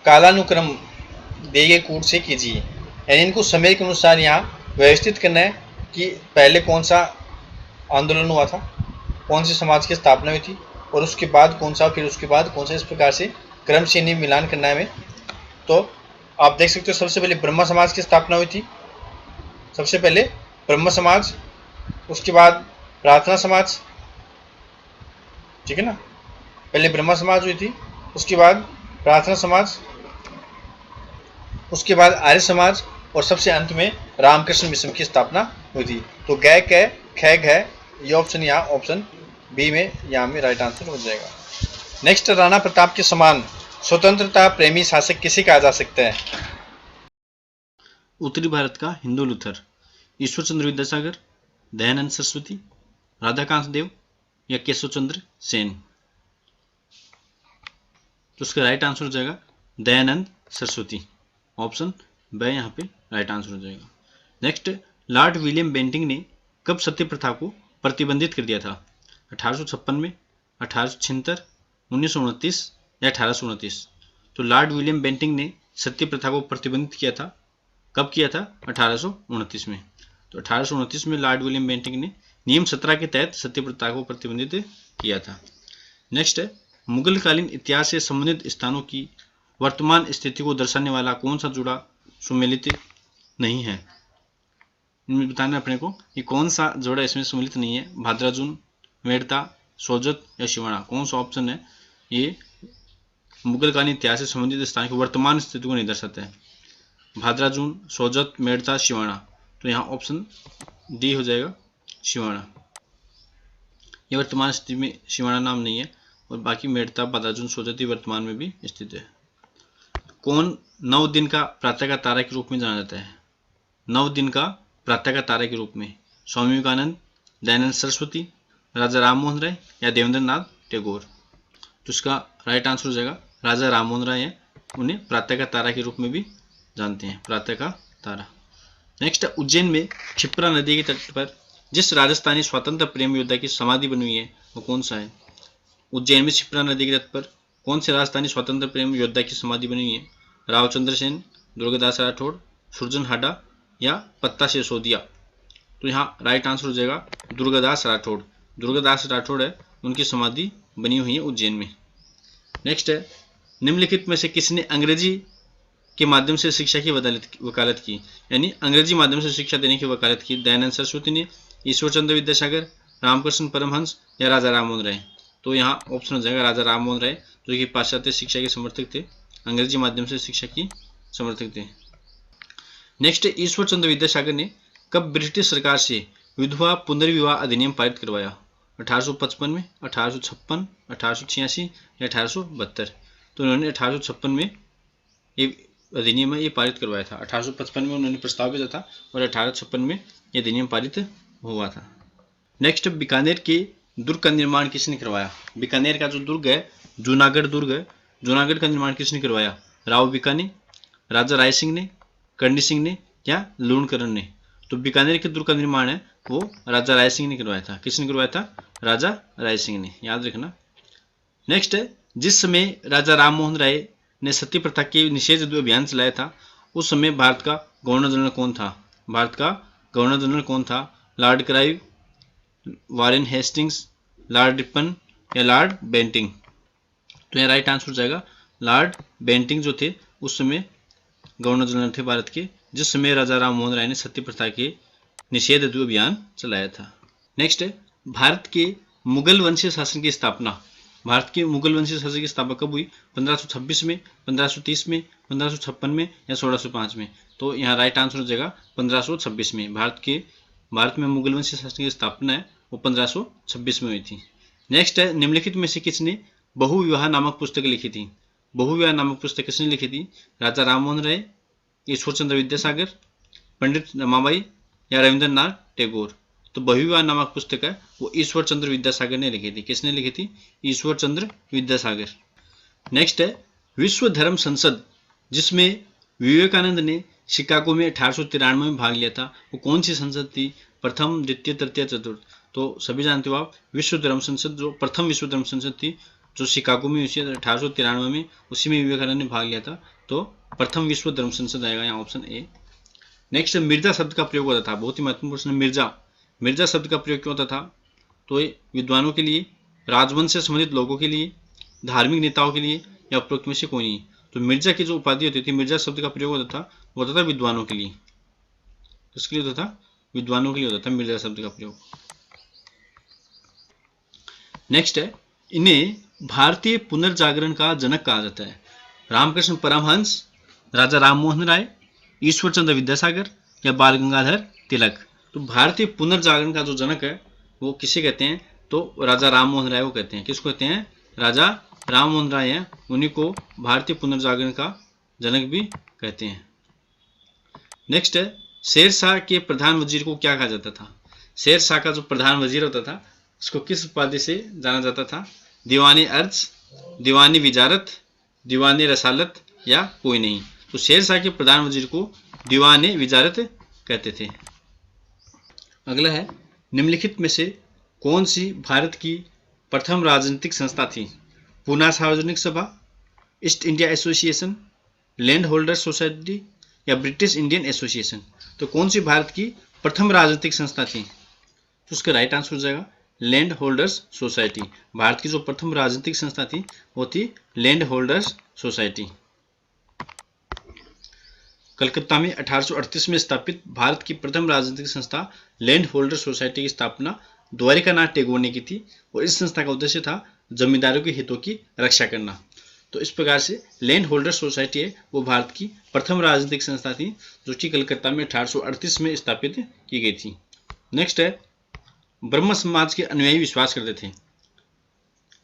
कालानुक्रम दिए गए कूट से कीजिए, यानी इनको समय के अनुसार यहाँ व्यवस्थित करना है कि पहले कौन सा आंदोलन हुआ था, कौन से समाज की स्थापना हुई थी, और उसके बाद कौन सा, फिर उसके बाद कौन सा, इस प्रकार से क्रम से इन्हें मिलान करना है हमें। तो आप देख सकते हो सबसे पहले ब्रह्म समाज की स्थापना हुई थी, सबसे पहले ब्रह्म समाज, उसके बाद प्रार्थना समाज, ठीक है ना, पहले ब्रह्म समाज हुई थी, उसके बाद प्रार्थना समाज, उसके बाद आर्य समाज, और सबसे अंत में रामकृष्ण मिशन की स्थापना हुई थी। तो गै कै ख घ ये ऑप्शन यहाँ ऑप्शन बी में यहाँ में राइट आंसर हो जाएगा। नेक्स्ट, राणा प्रताप के समान स्वतंत्रता प्रेमी शासक किसे कहा जा सकता है? उत्तरी भारत का हिंदू लूथर, ईश्वर चंद्र विद्यासागर, दयानंद सरस्वती, राधाकांत देव या केशव चंद्र सेन। तो उसका राइट आंसर हो जाएगा दयानंद सरस्वती, ऑप्शन बी यहाँ पे राइट आंसर हो जाएगा। नेक्स्ट, लॉर्ड विलियम बेंटिंक ने कब सती प्रथा को प्रतिबंधित कर दिया था? 1856 में, 1876, 1929 या 1829। तो लॉर्ड विलियम बेंटिंक ने सती प्रथा को प्रतिबंधित किया था, कब किया था? 1829 में। तो 1829 में लॉर्ड विलियम बेंटिंक ने नियम 17 के तहत सती प्रथा को प्रतिबंधित किया था। नेक्स्ट है, मुगलकालीन इतिहास से संबंधित स्थानों की वर्तमान स्थिति को दर्शाने वाला कौन सा जोड़ा सुमेलित नहीं है? इनमें बताना अपने को कि कौन सा जोड़ा इसमें सम्मिलित नहीं है। भाद्राजून, मेड़ता, सोजत या शिवाणा, कौन सा ऑप्शन है ये मुगलकालीन इतिहास से संबंधित स्थान की वर्तमान स्थिति को नहीं दर्शाता है? भाद्राजून, सोजत, मेड़ता, शिवाणा। तो यहाँ ऑप्शन डी हो जाएगा शिवाणा। ये वर्तमान स्थिति में शिवाणा नाम नहीं है, और बाकी मेड़ता, भाद्राजून, सोजत वर्तमान में भी स्थित है। कौन 9 दिन का प्रातः का तारा के रूप में जाना जाता है? 9 दिन का प्रातः का तारा के रूप में स्वामी विवेकानंद, दयानंद सरस्वती, राजा राम मोहन राय या देवेंद्र नाथ टैगोर। तो इसका राइट आंसर हो जाएगा राजा राम मोहन राय है, उन्हें प्रातः का तारा के रूप में भी जानते हैं, प्रातः का तारा। नेक्स्ट, उज्जैन में क्षिप्रा नदी के तट पर जिस राजस्थानी स्वतंत्र प्रेम योद्धा की समाधि बनी हुई है वो कौन सा है? उज्जैन में क्षिप्रा नदी के तट पर कौन से राजस्थानी स्वतंत्र प्रेम योद्धा की समाधि बनी हुई है? रावचंद्र सेन, दुर्गादास राठौड़, सुरजन हाडा या पत्ता सिसोदिया। तो यहाँ राइट आंसर हो जाएगा दुर्गादास राठौड़। दुर्गादास राठौड़ है, उनकी समाधि बनी हुई है उज्जैन में। नेक्स्ट है, निम्नलिखित में से किसने अंग्रेजी के माध्यम से शिक्षा की वकालत की, यानी अंग्रेजी माध्यम से शिक्षा देने की वकालत की? दयानंद सरस्वती ने, ईश्वर चंद्र विद्यासागर, रामकृष्ण परमहंस या राजा राम मोहन राय। तो यहाँ ऑप्शन हो जाएगा राजा राम मोहन राय, जो कि पाश्चात्य शिक्षा के समर्थक थे, अंग्रेजी माध्यम से शिक्षा की समर्थक थे। नेक्स्ट, ईश्वर चंद्र विद्यासागर ने कब ब्रिटिश सरकार से विधवा पुनर्विवाह अधिनियम पारित करवाया? 1855 में, 1856, 1886 या 1872। तो उन्होंने 1856 में ये अधिनियम ये पारित करवाया था। 1855 में उन्होंने प्रस्ताव भेजा था और 1856 में ये अधिनियम पारित हुआ था। नेक्स्ट, बीकानेर के दुर्ग का निर्माण किसने करवाया? बीकानेर का जो दुर्ग है, जूनागढ़ दुर्ग है, जूनागढ़ का निर्माण किसने करवाया? राव बीकानी, राजा राय सिंह ने, करणी सिंह ने या लूणकरण ने। तो बीकानेर के दुर्ग का निर्माण है वो राजा राय सिंह ने करवाया था। किसने करवाया था? राजा राय सिंह ने, याद रखना। नेक्स्ट है, जिस समय राजा राम मोहन राय ने सती प्रथा के निषेध अभियान चलाया था उस समय भारत का गवर्नर जनरल कौन था? भारत का गवर्नर जनरल कौन था? Lord Clive, Warren Hastings, Lord Ripon या लॉर्ड बेंटिंग। तो यह राइट आंसर हो जाएगा लॉर्ड बेंटिंग, जो थे उस समय गवर्नर जनरल थे भारत के, जिस समय राजा राम मोहन राय ने सती प्रथा के निषेध अभियान चलाया था। नेक्स्ट है, भारत के मुगल वंशीय शासन की स्थापना, भारत के मुगल वंशीय शासन की स्थापना कब हुई? 1526 में, 1530 में, 1556 में या 1605 में। तो यहाँ राइट आंसर हो जाएगा 1526 में। भारत में मुगल वंशीय शासन की स्थापना है वो 1526 में हुई थी। नेक्स्ट है, निम्नलिखित में से किसने बहुविवाह नामक पुस्तक लिखी थी? बहुविवाह नामक पुस्तक किसने लिखी थी? राजा राम मोहन राय, ईश्वर चंद्र विद्यासागर, पंडित रमाबाई या रविंद्रनाथ टैगोर। तो बहुविवाह नामक पुस्तक है वो ईश्वर चंद्र विद्यासागर ने लिखी थी। किसने लिखी थी? ईश्वर चंद्र विद्यासागर। नेक्स्ट है, विश्व धर्म संसद जिसमें विवेकानंद ने शिकागो में 1893 में भाग लिया था वो कौन सी संसद थी? प्रथम, द्वितीय, तृतीय, चतुर्थ। तो सभी जानते हो आप, विश्व धर्म संसद जो प्रथम विश्व धर्म संसद थी जो शिकागो में हुई थी 1893 में, उसी में विवेकानंद ने भाग लिया था। तो प्रथम विश्व धर्म संसद आएगा यहाँ ऑप्शन ए। नेक्स्ट, मिर्जा शब्द का प्रयोग होता था, बहुत ही महत्वपूर्ण प्रश्न। मिर्जा शब्द का प्रयोग क्यों होता था? तो ये विद्वानों के लिए, राजवंश से संबंधित लोगों के लिए, धार्मिक नेताओं के लिए या उपरोक्त में से कोई नहीं। तो मिर्जा की जो उपाधि होती थी, मिर्जा शब्द का प्रयोग होता था, वो होता था विद्वानों के लिए। किसके लिए होता था? विद्वानों के लिए होता था मिर्जा शब्द का प्रयोग। नेक्स्ट है, इन्हें भारतीय पुनर्जागरण का जनक कहा जाता है। रामकृष्ण परमहंस, राजा राममोहन राय, ईश्वर चंद्र विद्यासागर या बाल गंगाधर तिलक। तो भारतीय पुनर्जागरण का जो जनक है वो किसे कहते हैं? तो राजा राममोहन राय को कहते हैं। किसको कहते हैं? राजा राममोहन राय हैं, उन्हीं को भारतीय पुनर्जागरण का जनक भी कहते हैं। नेक्स्ट है, शेरशाह के प्रधान वजीर को क्या कहा जाता था? शेरशाह का जो प्रधान वजीर होता था उसको किस उपाधि से जाना जाता था? दीवानी अर्ज, दीवानी विजारत, दीवानी रसालत या कोई नहीं। तो शेरशाह के प्रधान वजीर को दीवाने विजारत कहते थे। अगला है, निम्नलिखित में से कौन सी भारत की प्रथम राजनीतिक संस्था थी? पूना सार्वजनिक सभा, east India association, land holder society या ब्रिटिश इंडियन एसोसिएशन। तो कौन सी भारत की प्रथम राजनीतिक संस्था थी? तो उसका राइट आंसर हो जाएगा लैंड होल्डर्स सोसाइटी। भारत की जो प्रथम राजनीतिक संस्था थी वो थी लैंड होल्डर्स सोसाइटी। कलकत्ता में 1838 में स्थापित भारत की प्रथम राजनीतिक संस्था लैंड होल्डर सोसाइटी की स्थापना द्वारिकानाथ टैगोर ने की थी और इस संस्था का उद्देश्य था जमींदारों के हितों की रक्षा करना। तो इस प्रकार से लैंड होल्डर सोसाइटी है वो भारत की प्रथम राजनीतिक संस्था थी जो कि कलकत्ता में 1838 में स्थापित की गई थी। नेक्स्ट है, ब्रह्म समाज के अनुयायी विश्वास करते थे।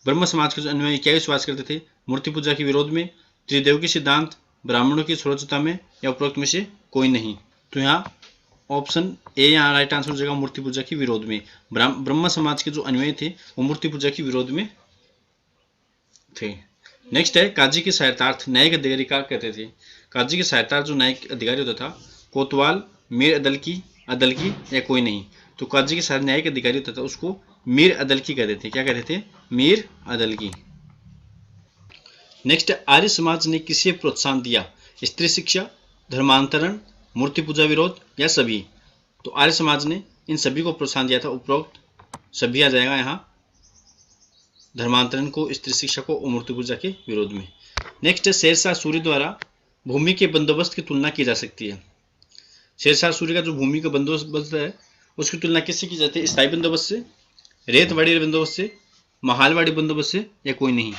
ब्रह्म समाज के जो अनुयायी क्या विश्वास करते थे? मूर्ति पूजा के विरोध में, त्रिदेव के सिद्धांत, ब्राह्मणों की स्वच्छता में या उपरोक्त में से कोई नहीं। तो यहाँ ऑप्शन ए यहाँ राइट आंसर हो जाएगा, मूर्ति पूजा के विरोध में। ब्रह्म समाज के जो अनुयायी थे वो मूर्ति पूजा के विरोध में थे। नेक्स्ट है, काजी के सहायतार्थ न्यायिक अधिकारी क्या कहते थे? काजी के सहायतार्थ जो न्यायिक अधिकारी होता था, कोतवाल, मीर अदल की या कोई नहीं। तो काजी के साथ न्यायिक अधिकारी होता था उसको मीर अदल की कहते थे। क्या कहते थे? मीर अदल की। नेक्स्ट, आर्य समाज ने किसे प्रोत्साहन दिया? स्त्री शिक्षा, धर्मांतरण, मूर्ति पूजा विरोध या सभी। तो आर्य समाज ने इन सभी को प्रोत्साहन दिया था। उपरोक्त सभी आ जाएगा यहाँ, धर्मांतरण को, स्त्री शिक्षा को और मूर्ति पूजा के विरोध में। नेक्स्ट, शेरशाह सूरी द्वारा भूमि के बंदोबस्त की तुलना की जा सकती है। शेरशाह सूरी का जो भूमि का बंदोबस्त है उसकी तुलना किससे की जाती है? स्थायी बंदोबस्त से, रेतवाड़ी बंदोबस्त से, महालवाड़ी बंदोबस्त से या कोई नहीं।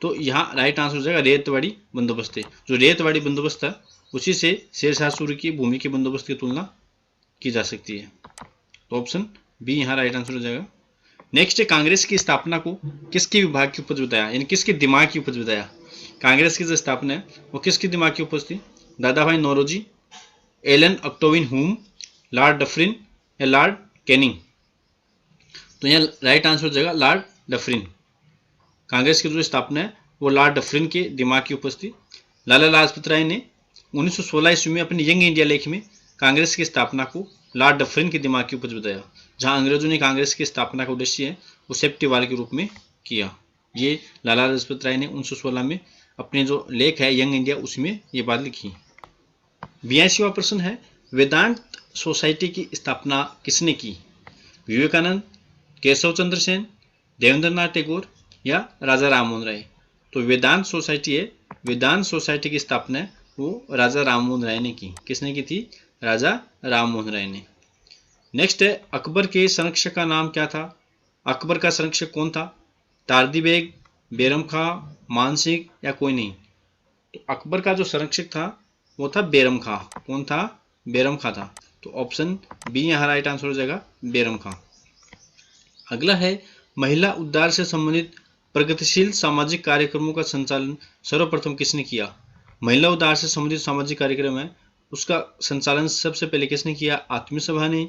तो यहाँ राइट आंसर हो जाएगा रेतवाड़ी बंदोबस्त से। जो रेतवाड़ी बंदोबस्त था उसी से शेरशाह सूरी की भूमि के बंदोबस्त की तुलना की जा सकती है। तो ऑप्शन बी यहाँ राइट आंसर हो जाएगा। नेक्स्ट, कांग्रेस की स्थापना को किसके विभाग की उपज बताया, यानी किसके दिमाग की उपज बताया? कांग्रेस की जो स्थापना है वो किसके दिमाग की उपज थी? दादा भाई नौरोजी, एलन ऑक्टोविन हुम, लॉर्ड डफरिन या लॉर्ड कैनिंग। तो यहाँ राइट आंसर हो जाएगा लॉर्ड डफरिन। कांग्रेस की जो स्थापना है वो लॉर्ड डफरिन के दिमाग की उपज थी। लाला लाजपत राय ने 1916 ईस्वी में अपने यंग इंडिया लेख में कांग्रेस की स्थापना को लॉर्ड डफरिन के दिमाग की उपज बताया। जहां अंग्रेजों ने कांग्रेस की स्थापना का उद्देश्य है वो सेफ्टी वाल के रूप में किया। ये लाला लाजपत राय ने 1916 में अपने जो लेख है यंग इंडिया उसमें ये बात लिखी। 82वां प्रश्न है, वेदांत सोसाइटी की स्थापना किसने की? विवेकानंद, केशव चंद्र सेन, देवेंद्र नाथ टैगोर या राजा राममोहन राय। तो वेदांत सोसाइटी है, वेदांत सोसाइटी की स्थापना है वो राजा राममोहन राय ने की। किसने की थी? राजा राममोहन राय ने। नेक्स्ट है, अकबर के संरक्षक का नाम क्या था? अकबर का संरक्षक कौन था? तारदी बेग, बैरम खां, मानसिंह या कोई नहीं। तो अकबर का जो संरक्षक था वो था बैरम खां। कौन था? बैरम खां था। तो ऑप्शन बी यहाँ राइट आंसर हो जाएगा, बैरम खां। अगला है, महिला उद्धार से संबंधित प्रगतिशील सामाजिक कार्यक्रमों का संचालन सर्वप्रथम किसने किया? महिला उद्धार से संबंधित सामाजिक कार्यक्रम है उसका संचालन सबसे पहले किसने किया? आत्मीय सभा ने,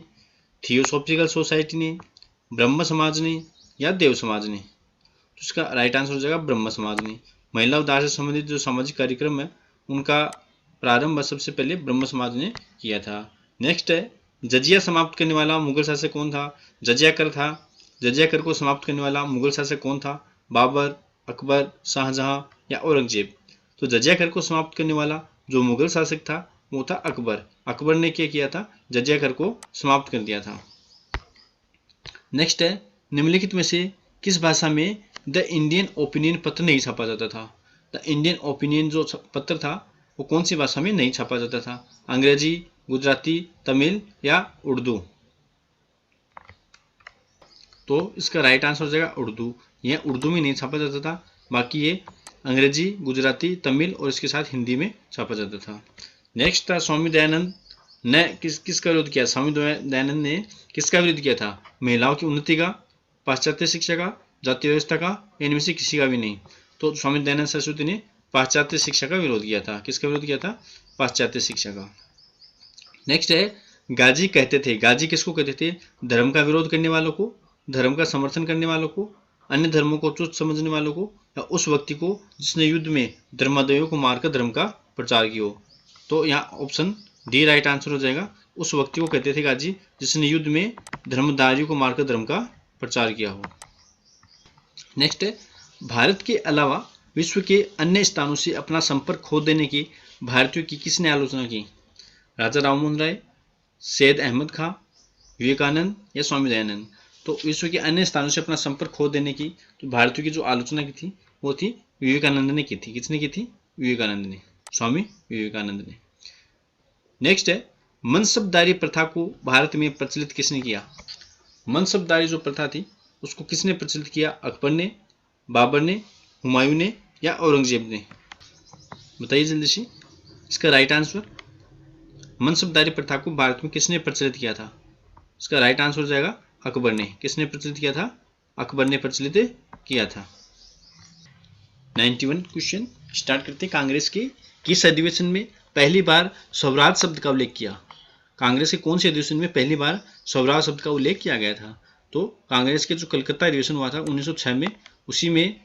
थियोसॉफिकल सोसाइटी ने, ब्रह्म समाज ने या देव समाज ने। तो इसका राइट आंसर हो जाएगा ब्रह्म समाज ने। महिला उद्धार से संबंधित जो सामाजिक कार्यक्रम है उनका प्रारंभ सबसे पहले ब्रह्म समाज ने किया था। नेक्स्ट है, जजिया समाप्त करने वाला मुगल शासक कौन था? जजिया कर था। जजिया कर को समाप्त करने वाला मुगल शासक कौन था? बाबर, अकबर, शाहजहां या औरंगजेब। तो जजिया कर को समाप्त करने वाला जो मुगल शासक था वो था अकबर। अकबर ने क्या किया था? जजिया कर को समाप्त कर दिया था। नेक्स्ट है, निम्नलिखित में से किस भाषा में द इंडियन ओपिनियन पत्र नहीं छापा जाता था? द इंडियन ओपिनियन जो पत्र था वो कौन सी भाषा में नहीं छापा जाता था? अंग्रेजी, गुजराती, तमिल या उर्दू? तो इसका राइट आंसर हो जाएगा उर्दू। यह उर्दू में नहीं छापा जाता था, बाकी ये अंग्रेजी, गुजराती, तमिल और इसके साथ हिंदी में छापा जाता था। नेक्स्ट था स्वामी दयानंद ने किसका विरोध किया? स्वामी दयानंद ने किसका विरोध किया था? महिलाओं की उन्नति का, पाश्चात्य शिक्षा का, जातीय व्यवस्था का, इनमें से किसी का भी नहीं। तो स्वामी दयानंद सरस्वती ने पाश्चात्य शिक्षा का विरोध किया था। किसका विरोध किया था? पाश्चात्य शिक्षा का। नेक्स्ट है गाजी कहते थे। गाजी किसको कहते थे? धर्म का विरोध करने वालों को, धर्म का समर्थन करने वालों को, अन्य धर्मों को तुच्छ समझने वालों को, या उस व्यक्ति को जिसने युद्ध में धर्मादयों को मारकर धर्म का प्रचार किया हो। तो यहाँ ऑप्शन डी राइट आंसर हो जाएगा। उस व्यक्ति को कहते थे गाजी जिसने युद्ध में धर्मदारियों को मारकर धर्म का प्रचार किया हो। नेक्स्ट है भारत के अलावा विश्व के अन्य स्थानों से अपना संपर्क खो देने की भारतीयों की किसने आलोचना की? राजा राममोहन राय, सैयद अहमद खां, विवेकानंद या स्वामी दयानंद? तो विश्व के अन्य स्थानों से अपना संपर्क खो देने की तो भारतीयों की जो आलोचना की थी वो थी विवेकानंद ने की थी। किसने की थी? विवेकानंद ने, स्वामी विवेकानंद ने। नेक्स्ट है मनसबदारी प्रथा को भारत में प्रचलित किसने किया? मनसबदारी जो प्रथा थी उसको किसने प्रचलित किया? अकबर ने, बाबर ने, हुमायूं ने या औरंगजेब ने? बताइए जल्दी से इसका राइट आंसर। मनसबदारी प्रथा को भारत में किसने प्रचलित किया था? इसका राइट आंसर हो जाएगा अकबर ने। किसने प्रचलित किया था? अकबर ने प्रचलित किया था। 91 क्वेश्चन स्टार्ट करते हैं। कांग्रेस के किस अधिवेशन में पहली बार स्वराज शब्द का उल्लेख किया? कांग्रेस के कौन से अधिवेशन में पहली बार स्वराज शब्द का उल्लेख किया गया था? तो कांग्रेस के जो कलकत्ता अधिवेशन हुआ था 1906 में, उसी में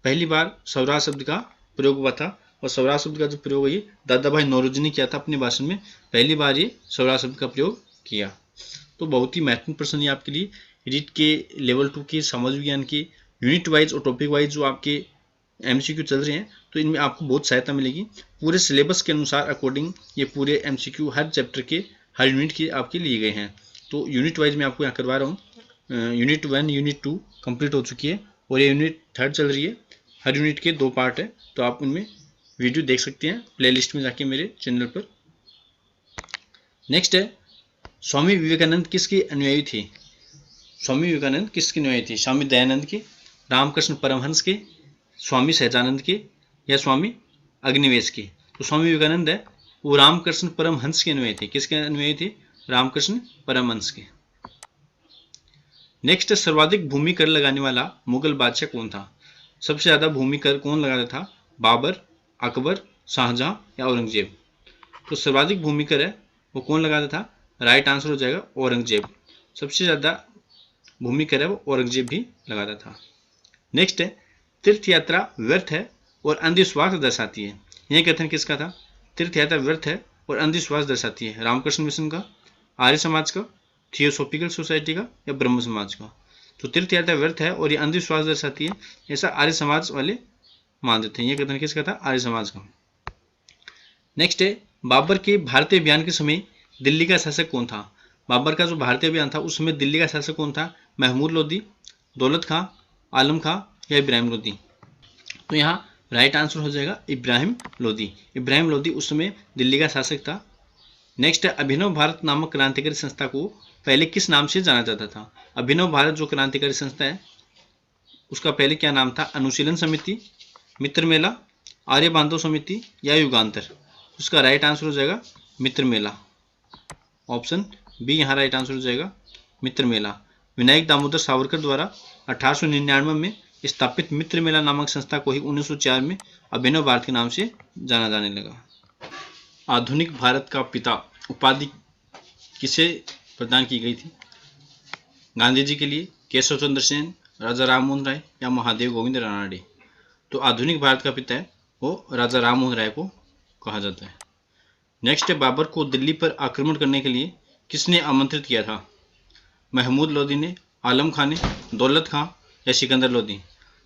पहली बार स्वराज शब्द का प्रयोग हुआ था। और स्वराज शब्द का जो प्रयोग है दादा भाई नौरोजी ने किया था अपने भाषण में, पहली बार ये स्वराज शब्द का प्रयोग किया। तो बहुत ही महत्वपूर्ण प्रश्न है आपके लिए। रीट के लेवल 2 के समाज विज्ञान के यूनिट वाइज और टॉपिक वाइज जो आपके एमसीक्यू चल रहे हैं तो इनमें आपको बहुत सहायता मिलेगी। पूरे सिलेबस के अनुसार अकॉर्डिंग ये पूरे एमसीक्यू हर चैप्टर के हर यूनिट के आपके लिए गए हैं। तो यूनिट वाइज मैं आपको यहाँ करवा रहा हूँ। यूनिट 1 यूनिट 2 कंप्लीट हो चुकी है और ये यूनिट 3 चल रही है। हर यूनिट के 2 पार्ट है, तो आप उनमें वीडियो देख सकते हैं प्लेलिस्ट में जाके मेरे चैनल पर। नेक्स्ट है स्वामी विवेकानंद किसके अनुयायी थे? स्वामी विवेकानंद किसके अनुयायी थे? स्वामी दयानंद के, रामकृष्ण परमहंस के, स्वामी सहजानंद के या स्वामी अग्निवेश के? तो स्वामी विवेकानंद है वो रामकृष्ण परमहंस के अनुयायी थे। किसके अनुयायी थे? रामकृष्ण परमहंस के। नेक्स्ट सर्वाधिक भूमि कर लगाने वाला मुगल बादशाह कौन था? सबसे ज्यादा भूमि कर कौन लगाता था? बाबर, अकबर, शाहजहां या औरंगजेब? तो सर्वाधिक भूमि कर है वो कौन लगाता था? राइट आंसर हो जाएगा औरंगजेब। सबसे ज्यादा भूमि कर है वो औरंगजेब भी लगाता था। नेक्स्ट है तीर्थ यात्रा व्यर्थ है और अंधविश्वास दर्शाती है। यह कथन किसका था? तीर्थ यात्रा व्यर्थ है और अंधविश्वास दर्शाती है। रामकृष्ण मिशन का, आर्य समाज का, थियोसॉफिकल सोसाइटी का या ब्रह्म समाज का? तो तीर्थ यात्रा व्यर्थ है और ये अंधविश्वास दर्शाती है, ऐसा आर्य समाज वाले मानते हैं। यह कथन किसका था? आर्य समाज का। नेक्स्ट है बाबर के भारतीय अभियान के समय दिल्ली का शासक कौन था? बाबर का जो भारतीय अभियान था उस समय दिल्ली का शासक कौन था? महमूद लोदी, दौलत खां, आलम खां या इब्राहिम लोदी? तो यहाँ राइट आंसर हो जाएगा इब्राहिम लोदी। इब्राहिम लोदी उस समय दिल्ली का शासक था। नेक्स्ट है अभिनव भारत नामक क्रांतिकारी संस्था को पहले किस नाम से जाना जाता था? अभिनव भारत जो क्रांतिकारी संस्था है उसका पहले क्या नाम था? अनुशीलन समिति, मित्र मेला, आर्य बांधव समिति या युगांतर? उसका राइट आंसर हो जाएगा मित्र मेला। ऑप्शन बी यहाँ राइट आंसर हो जाएगा मित्र मेला। विनायक दामोदर सावरकर द्वारा 1899 में स्थापित मित्र मेला नामक संस्था को ही 1904 में अभिनव भारत के नाम से जाना जाने लगा। आधुनिक भारत का पिता उपाधि किसे प्रदान की गई थी? गांधी जी के लिए, केशव चंद्र सेन, राजा राममोहन राय या महादेव गोविंद रानडे? तो आधुनिक भारत का पिता है वो राजा राममोहन राय को कहा जाता है। नेक्स्ट है बाबर को दिल्ली पर आक्रमण करने के लिए किसने आमंत्रित किया था? महमूद लोदी ने, आलम खां ने, दौलत खां या सिकंदर लोदी?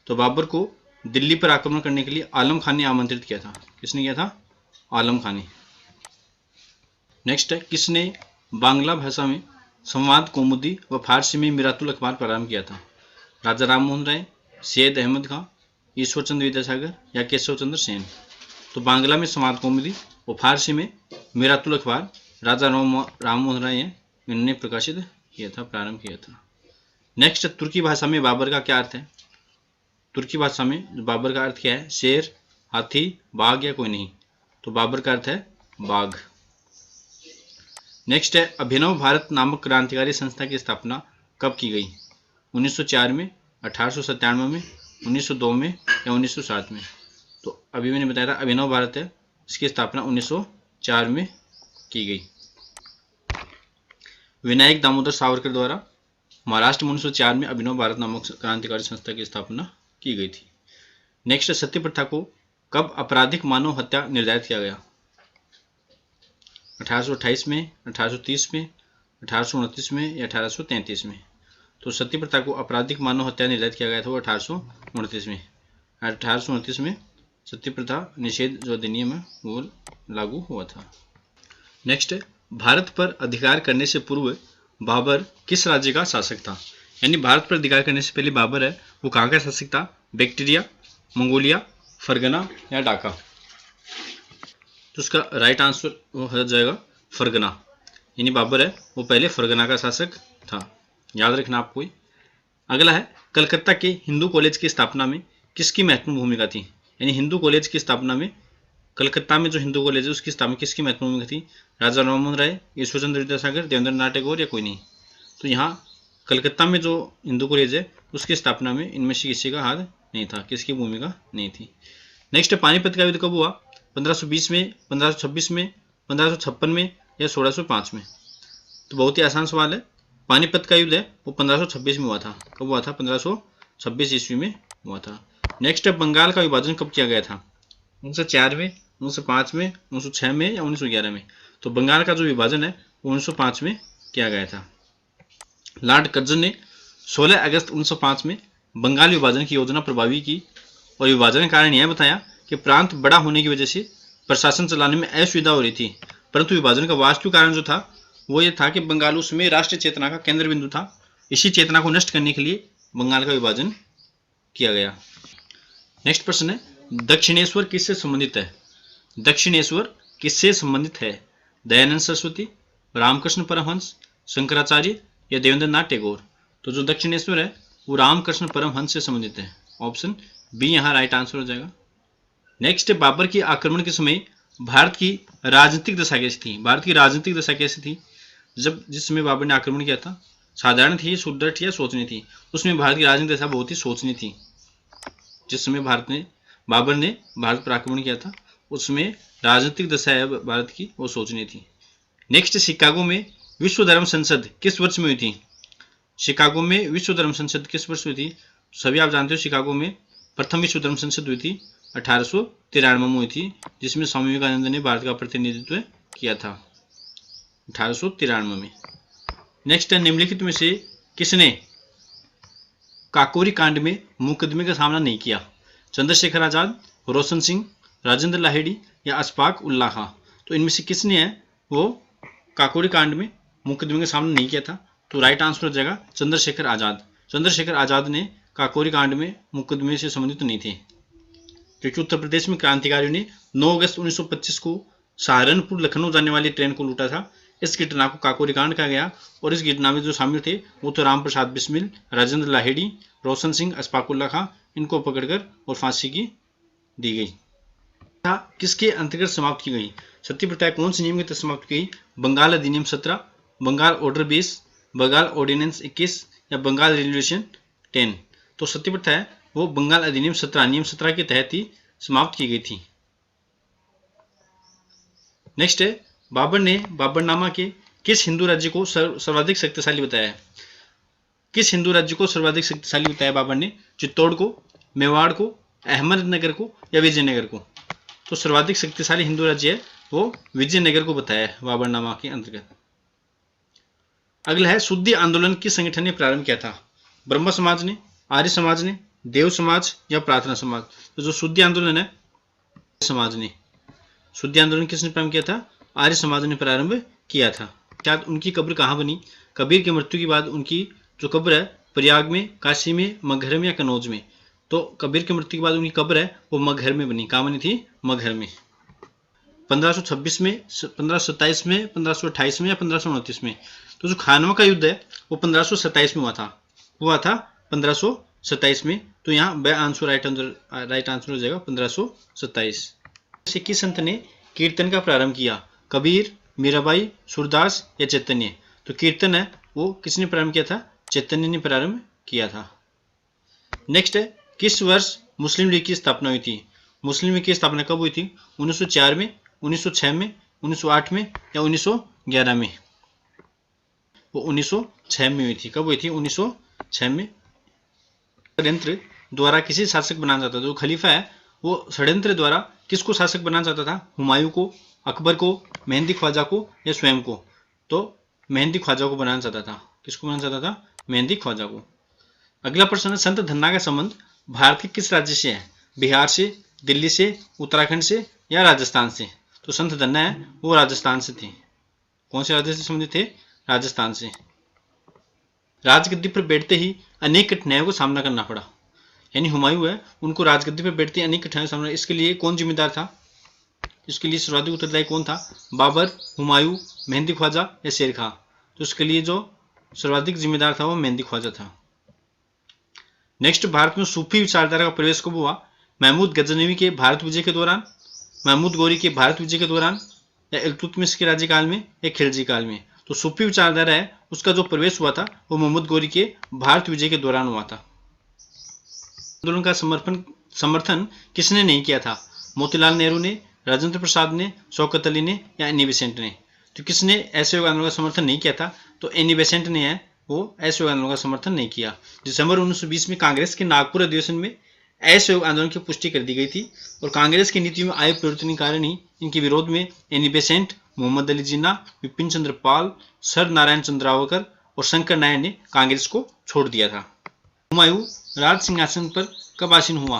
तो बाबर को दिल्ली पर आक्रमण करने के लिए आलम खां ने आमंत्रित किया था। किसने किया था? आलम खां ने। नेक्स्ट है किसने बांग्ला भाषा में संवाद कौमुदी व फारसी में मिरातुल अखबार प्रारंभ किया था? राजा राम मोहन राय, सैयद अहमद खां, ईश्वर चंद्र विद्यासागर या केशव चंद्र सेन? तो बांग्ला में संवाद कौमुदी और फारसी में मिरातुल अखबार राजा राम मोहन राय इन्होंने प्रकाशित किया था, प्रारंभ किया था। नेक्स्ट, तुर्की भाषा में बाबर का क्या अर्थ है? तुर्की भाषा में बाबर का अर्थ क्या है? शेर, हाथी, बाघ या कोई नहीं? तो बाबर का अर्थ है बाघ। नेक्स्ट है, अभिनव भारत नामक क्रांतिकारी संस्था की स्थापना कब की गई? 1904 में, 1897 में, 1902 में या 1907 में? तो अभी मैंने बताया था अभिनव भारत है, इसकी स्थापना 1904 में की गई। विनायक दामोदर सावरकर द्वारा महाराष्ट्र में 1904 में अभिनव भारत नामक क्रांतिकारी संस्था की स्थापना की गई थी। नेक्स्ट, सती प्रथा को कब आपराधिक मानव हत्या निर्धारित किया गया? 1828 में, 1830 में, 1829 में या 1833 में? तो सती प्रथा को आपराधिक मानव हत्या निर्धारित किया गया था वो 1829 में। 1829 में सती प्रथा निषेध जो अधिनियम है वो लागू हुआ था। नेक्स्ट, भारत पर अधिकार करने से पूर्व बाबर किस राज्य का शासक था? यानी भारत पर अधिकार करने से पहले बाबर है वो कहाँ का शासक था? बैक्टीरिया, मंगोलिया, फरगना या ढाका? तो उसका राइट आंसर वो हो जाएगा फरगना। यानी बाबर है वो पहले फरगना का शासक था, याद रखना आपको। अगला है, कलकत्ता के हिंदू कॉलेज की स्थापना में किसकी महत्वपूर्ण भूमिका थी? यानी हिंदू कॉलेज की स्थापना में, कलकत्ता में जो हिंदू कॉलेज है उसकी स्थापना किसकी महत्वपूर्ण भूमिका थी? राजा राम मोहन राय, ईश्वर चंद्र विद्यासागर, देवेंद्रनाथ टैगोर या कोई नहीं? तो यहाँ कलकत्ता में जो हिंदू कॉलेज है उसकी स्थापना में इनमें से किसी का हाथ नहीं था, किसकी भूमिका नहीं थी। नेक्स्ट, पानीपत का युद्ध कब हुआ? 1520 में, 1526 में, 1556 में या 1605 में? तो बहुत ही आसान सवाल है। पानीपत का युद्ध है वो 1526 में हुआ था। कब हुआ था? 1526 ईस्वी में हुआ था। नेक्स्ट, बंगाल का विभाजन कब किया गया था? 1904 में, 1905 में, 1906 में या 1911 में? तो बंगाल का जो विभाजन है वो 1905 में किया गया था। लॉर्ड कर्जन ने 16 अगस्त 1905 में बंगाल विभाजन की योजना प्रभावी की और विभाजन का कारण यह बताया कि प्रांत बड़ा होने की वजह से प्रशासन चलाने में असुविधा हो रही थी, परंतु विभाजन का वास्तविक कारण जो था वो ये था कि बंगाल उस समय राष्ट्रीय चेतना का केंद्र बिंदु था। इसी चेतना को नष्ट करने के लिए बंगाल का विभाजन किया गया। नेक्स्ट प्रश्न है, दक्षिणेश्वर किससे संबंधित है? दक्षिणेश्वर किससे संबंधित है? दयानंद सरस्वती, रामकृष्ण परमहंस, शंकराचार्य या देवेंद्रनाथ टैगोर? तो जो दक्षिणेश्वर है वो रामकृष्ण परमहंस से संबंधित है। ऑप्शन बी यहाँ राइट आंसर हो जाएगा। नेक्स्ट, बाबर के आक्रमण के समय भारत की राजनीतिक दशा कैसी थी? भारत की राजनीतिक दशा कैसी थी जिस समय बाबर ने आक्रमण किया था? साधारण थी, सुदृढ़ थी या सोचनी थी? उसमें भारत की राजनीतिक दशा बहुत ही सोचनी थी। जिस समय बाबर ने भारत पर आक्रमण किया था उसमें राजनीतिक दशा है भारत की वो सोचनी थी। नेक्स्ट, शिकागो में विश्व धर्म संसद किस वर्ष में हुई थी? शिकागो में विश्व धर्म संसद किस वर्ष हुई थी? सभी आप जानते हो शिकागो में प्रथम विश्व धर्म संसद हुई थी 1893 में हुई थी, जिसमें स्वामी विवेकानंद ने भारत का प्रतिनिधित्व किया था 1893 में। नेक्स्ट, निम्नलिखित में से किसने काकोरी कांड में मुकदमे का सामना नहीं किया? चंद्रशेखर आजाद, रोशन सिंह, राजेंद्र लाहिड़ी या अशफाक उल्लाह खां? तो इनमें से किसने है वो काकोरी कांड में मुकदमे का सामना नहीं किया था? तो राइट आंसर हो जाएगा चंद्रशेखर आजाद। चंद्रशेखर आजाद ने काकोरी कांड में मुकदमे से संबंधित नहीं थे, क्योंकि उत्तर प्रदेश में क्रांतिकारियों ने 9 अगस्त 1925 को सहारनपुर लखनऊ जाने वाली ट्रेन को लूटा था। इस घटना को काकोरी कांड कहा गया और इस घटना में जो शामिल थे वो तो राम प्रसाद बिस्मिल, राजेंद्र लाहिड़ी, रोशन सिंह, अशफाक उल्लाह खां, इनको पकड़कर और फांसी की दी गई। किसके अंतर्गत समाप्त की गई? सती प्रथा कौन से नियम के तहत समाप्त की गई? बंगाल अधिनियम 17, बंगाल ऑर्डर 20, बंगाल ऑर्डिनेंस 21 या बंगाल रेजोल्यूशन 10? तो सती प्रथा है वो बंगाल अधिनियम 17 नियम 17 के तहत ही समाप्त की गई थी। नेक्स्ट है, बाबर ने बाबरनामा के किस हिंदू राज्य को सर्वाधिक शक्तिशाली बताया है? किस हिंदू राज्य को सर्वाधिक शक्तिशाली बताया बाबर ने? चित्तौड़ को, मेवाड़ को, अहमदनगर को या विजयनगर को? तो सर्वाधिक शक्तिशाली हिंदू राज्य है वो विजयनगर को बताया है बाबरनामा के अंतर्गत। अगला है, शुद्धि आंदोलन किस संगठन ने प्रारंभ किया था? ब्रह्म समाज ने, आर्य समाज ने, देव समाज या प्रार्थना समाज? तो जो शुद्धि आंदोलन है समाज ने, शुद्धि आंदोलन किसने प्रारंभ किया था? आर्य समाज ने प्रारंभ किया था। पश्चात उनकी कब्र कहाँ बनी? कबीर की मृत्यु के बाद उनकी जो कब्र है प्रयाग में, काशी में, मगहर में या कनौज में? तो कबीर की मृत्यु के बाद उनकी कब्र है वो मगहर में बनी। कहाँ बनी थी? मगहर में। 1526 में, 1527 में, 1528 में या 1529 में? तो जो खानवा का युद्ध है वो 1527 में हुआ था। हुआ था 1527 में। तो यहाँ बे आंसर राइट आंसर हो जाएगा 1527। किस संत ने कीर्तन का प्रारंभ किया? कबीर, मीराबाई, सूरदास या चैतन्य? तो कीर्तन है वो किसने प्रारंभ किया था? चैतन्य ने प्रारंभ किया था। नेक्स्ट है, किस वर्ष मुस्लिम लीग की स्थापना हुई थी? मुस्लिम लीग की स्थापना कब हुई थी? 1904 में, 1906 में, 1908 में या 1911 में? वो 1906 में हुई थी। कब हुई थी? 1906 में। षड्यंत्र द्वारा किसी शासक बनाना चाहता था? जो खलीफा है वो षड्यंत्र द्वारा किसको शासक बनाना चाहता था? हुमायूं को, अकबर को, मेहंदी ख्वाजा को या स्वयं को? तो मेहंदी ख्वाजा को बनाना चाहता था। किसको बनाना चाहता था? मेहंदी ख्वाजा को। अगला प्रश्न है, संत धन्ना का संबंध भारत के किस राज्य से है? बिहार से, दिल्ली से, उत्तराखंड से या राजस्थान से? तो संत धन्ना है वो राजस्थान से थे। कौन से राज्य से संबंधित थे? राजस्थान से। राजगद्दी पर बैठते ही अनेक कठिनाइयों का सामना करना पड़ा। यानी हुमायूं है उनको राजगद्दी पर बैठते अनेक कठिनाइयों का सामना। इसके लिए कौन जिम्मेदार था? इसके लिए सर्वाधिक उत्तरदायी कौन था? बाबर, हुमायूं, मेहंदी ख्वाजा या शेर खां? तो इसके लिए जो सर्वाधिक जिम्मेदार था वो मेहंदी ख्वाजा था। नेक्स्ट, भारत में सूफी विचारधारा का प्रवेश कब हुआ? महमूद गजनवी के भारत विजय के दौरान, महमूद गौरी के भारत विजय के दौरान या इल्तुतमिश के राज्यकाल में या खिलजी काल में? तो सूफी विचारधारा है उसका जो प्रवेश हुआ था वो महमूद गौरी के भारत विजय के दौरान हुआ था। आंदोलन का समर्थन किसने नहीं किया था? मोतीलाल नेहरू ने, राजेंद्र प्रसाद ने, शौकत अली ने या एनी बेसेंट ने? तो किसने असहयोग आंदोलन का समर्थन नहीं किया था? तो एनी बेसेंट ने है वो असहयोग आंदोलन का समर्थन नहीं किया। दिसंबर 1920 में कांग्रेस के नागपुर अधिवेशन में असहयोग आंदोलन की पुष्टि कर दी गई थी और कांग्रेस की नीतियों में आए परिवर्तन के कारण ही इनके विरोध में Annie Besant, Mohammad Ali Jinnah, Vipin Chandra Pal, sir Narayan चंद्रावकर और शंकर नारायण ने कांग्रेस को छोड़ दिया था। हुमायूं राज सिंहासन पर कब आसीन हुआ?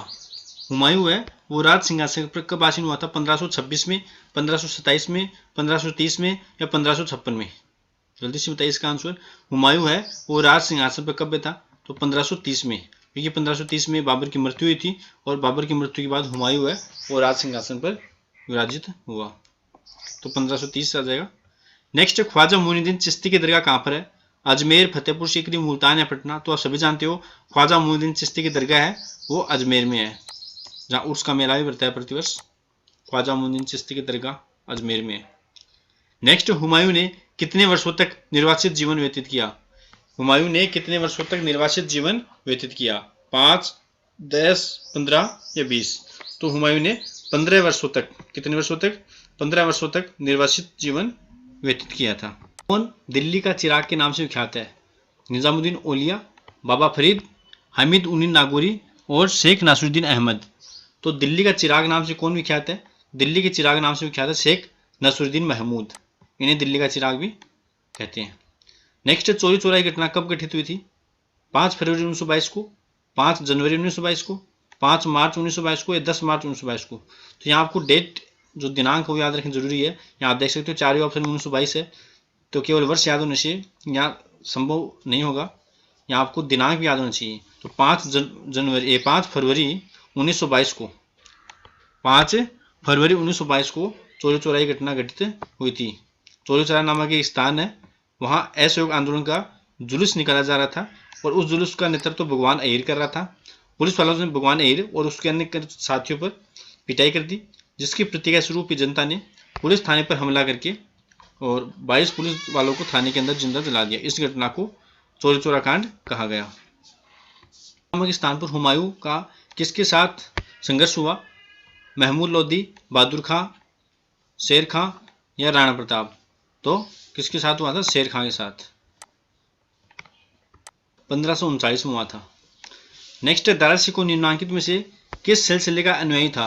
हुमायूं है वो राज सिंहासन पर कब आसीन हुआ था? 1526 में, 1527 में, 1530 में या 1556 में? जल्दी से बताइए इसका आंसर। हुमायूं है वो राज सिंहासन पर कब था? तो 1530 में, क्योंकि 1530 में बाबर की मृत्यु हुई थी और बाबर की मृत्यु के बाद हुमायूं है वो राज सिंहासन पर विराजित हुआ। तो 1530 आ जाएगा। नेक्स्ट, ख्वाजा मोइनुद्दीन चिश्ती की दरगाह कहाँ पर है? अजमेर, फतेहपुर सीकरी, मुल्तान या पटना? तो आप सभी जानते हो ख्वाजा मोइनुद्दीन चिश्ती की दरगाह है वो अजमेर में है, जहाँ उर्स का मेला भी बढ़ता है प्रतिवर्ष। ख्वाजा मोइनुद्दीन चिश्ती की दरगाह अजमेर में है। नेक्स्ट, हुमायूं ने कितने वर्षों तक निर्वासित जीवन व्यतीत किया? हुमायूं ने कितने वर्षों तक निर्वासित जीवन व्यतीत किया? 5, 10, 15 या 20? तो हुमायूं ने 15 वर्षों तक, कितने वर्षों तक? 15 वर्षों तक निर्वासित जीवन व्यतीत किया था। कौन दिल्ली का चिराग के नाम से विख्यात है? निजामुद्दीन औलिया, बाबा फरीद, हामिद उन्नीन नागौरी और शेख नासिरुद्दीन अहमद? तो दिल्ली का चिराग नाम से कौन विख्यात है? दिल्ली के चिराग नाम से विख्यात है शेख नासिरुद्दीन महमूद। इन्हें दिल्ली का चिराग भी कहते हैं। नेक्स्ट, चोरी चोराई घटना कब घटित हुई थी? 5 फरवरी 1922 को, 5 जनवरी 1922 को, 5 मार्च 1922 को या 10 मार्च 1922 को? तो यहाँ आपको डेट जो दिनांक वो याद रखना जरूरी है। यहाँ आप देख सकते हो 4 ऑप्शन 1922 है, तो केवल वर्ष याद होना चाहिए, यहाँ संभव नहीं होगा। यहाँ आपको दिनांक भी याद होना चाहिए। तो 5 फरवरी 1922 को, 5 फरवरी 1922 को चोरी चोराई घटना घटित हुई थी। चोरी चोरा नामक एक स्थान है, वहाँ असहयोग आंदोलन का जुलूस निकाला जा रहा था और उस जुलूस का नेतृत्व भगवान अय्यर कर रहा था। पुलिस वालों ने भगवान अय्यर और उसके अन्य साथियों पर पिटाई कर दी, जिसकी प्रतिक्रिया स्वरूप जनता ने पुलिस थाने पर हमला करके और 22 पुलिस वालों को थाने के अंदर जिंदा जला दिया। इस घटना को चोरी चोरा कांड कहा गया। नामक स्थान पर हुमायूं का किसके साथ संघर्ष हुआ? महमूद लोदी, बहादुर खां, शेर खां या राणा प्रताप? तो किसके साथ हुआ था? शेर खां के साथ। 1539 में हुआ था। नेक्स्ट, दारा सिकोह निम्नांकित में से किस सिलसिले का अनुयायी था?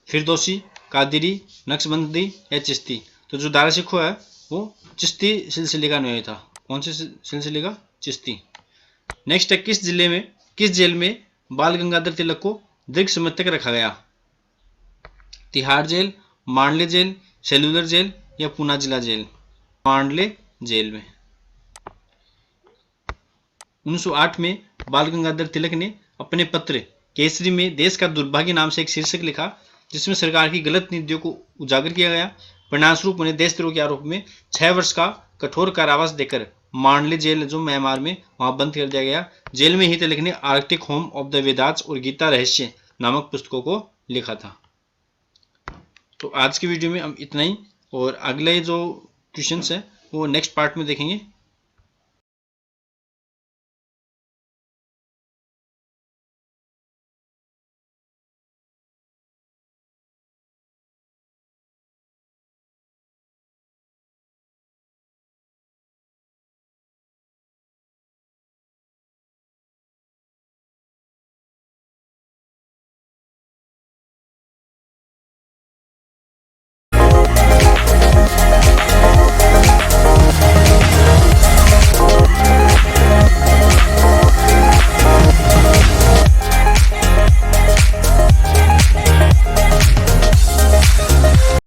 फिरदौसी, कादिरी, नक्शबंदी या चिश्ती? तो जो दारा सिकोह है वो चिश्ती सिलसिले का अनुयायी था। कौन से सिलसिले का? चिश्ती। नेक्स्ट है, किस जेल में बाल गंगाधर तिलक को दीर्घ समय तक रखा गया? तिहाड़ जेल, मांडले जेल, सेलुलर जेल या पूना जिला जेल? मांडले जेल में। 1908 में बाल गंगाधर तिलक ने अपने पत्र केसरी में देश का दुर्भाग्य नाम से एक शीर्षक लिखा, जिसमें सरकार की गलत नीतियों को उजागर किया गया। परिणामस्वरूप उन्हें देशद्रोह के आरोप में 6 वर्ष का कठोर कारावास देकर मांडले जेल जो म्यांमार में वहां बंद कर दिया गया। जेल में ही तिलक ने Arctic home of the Vedas और गीता रहस्य नामक पुस्तकों को लिखा था। तो आज की वीडियो में हम इतना ही, और अगले जो क्वेश्चंस है वो नेक्स्ट पार्ट में देखेंगे।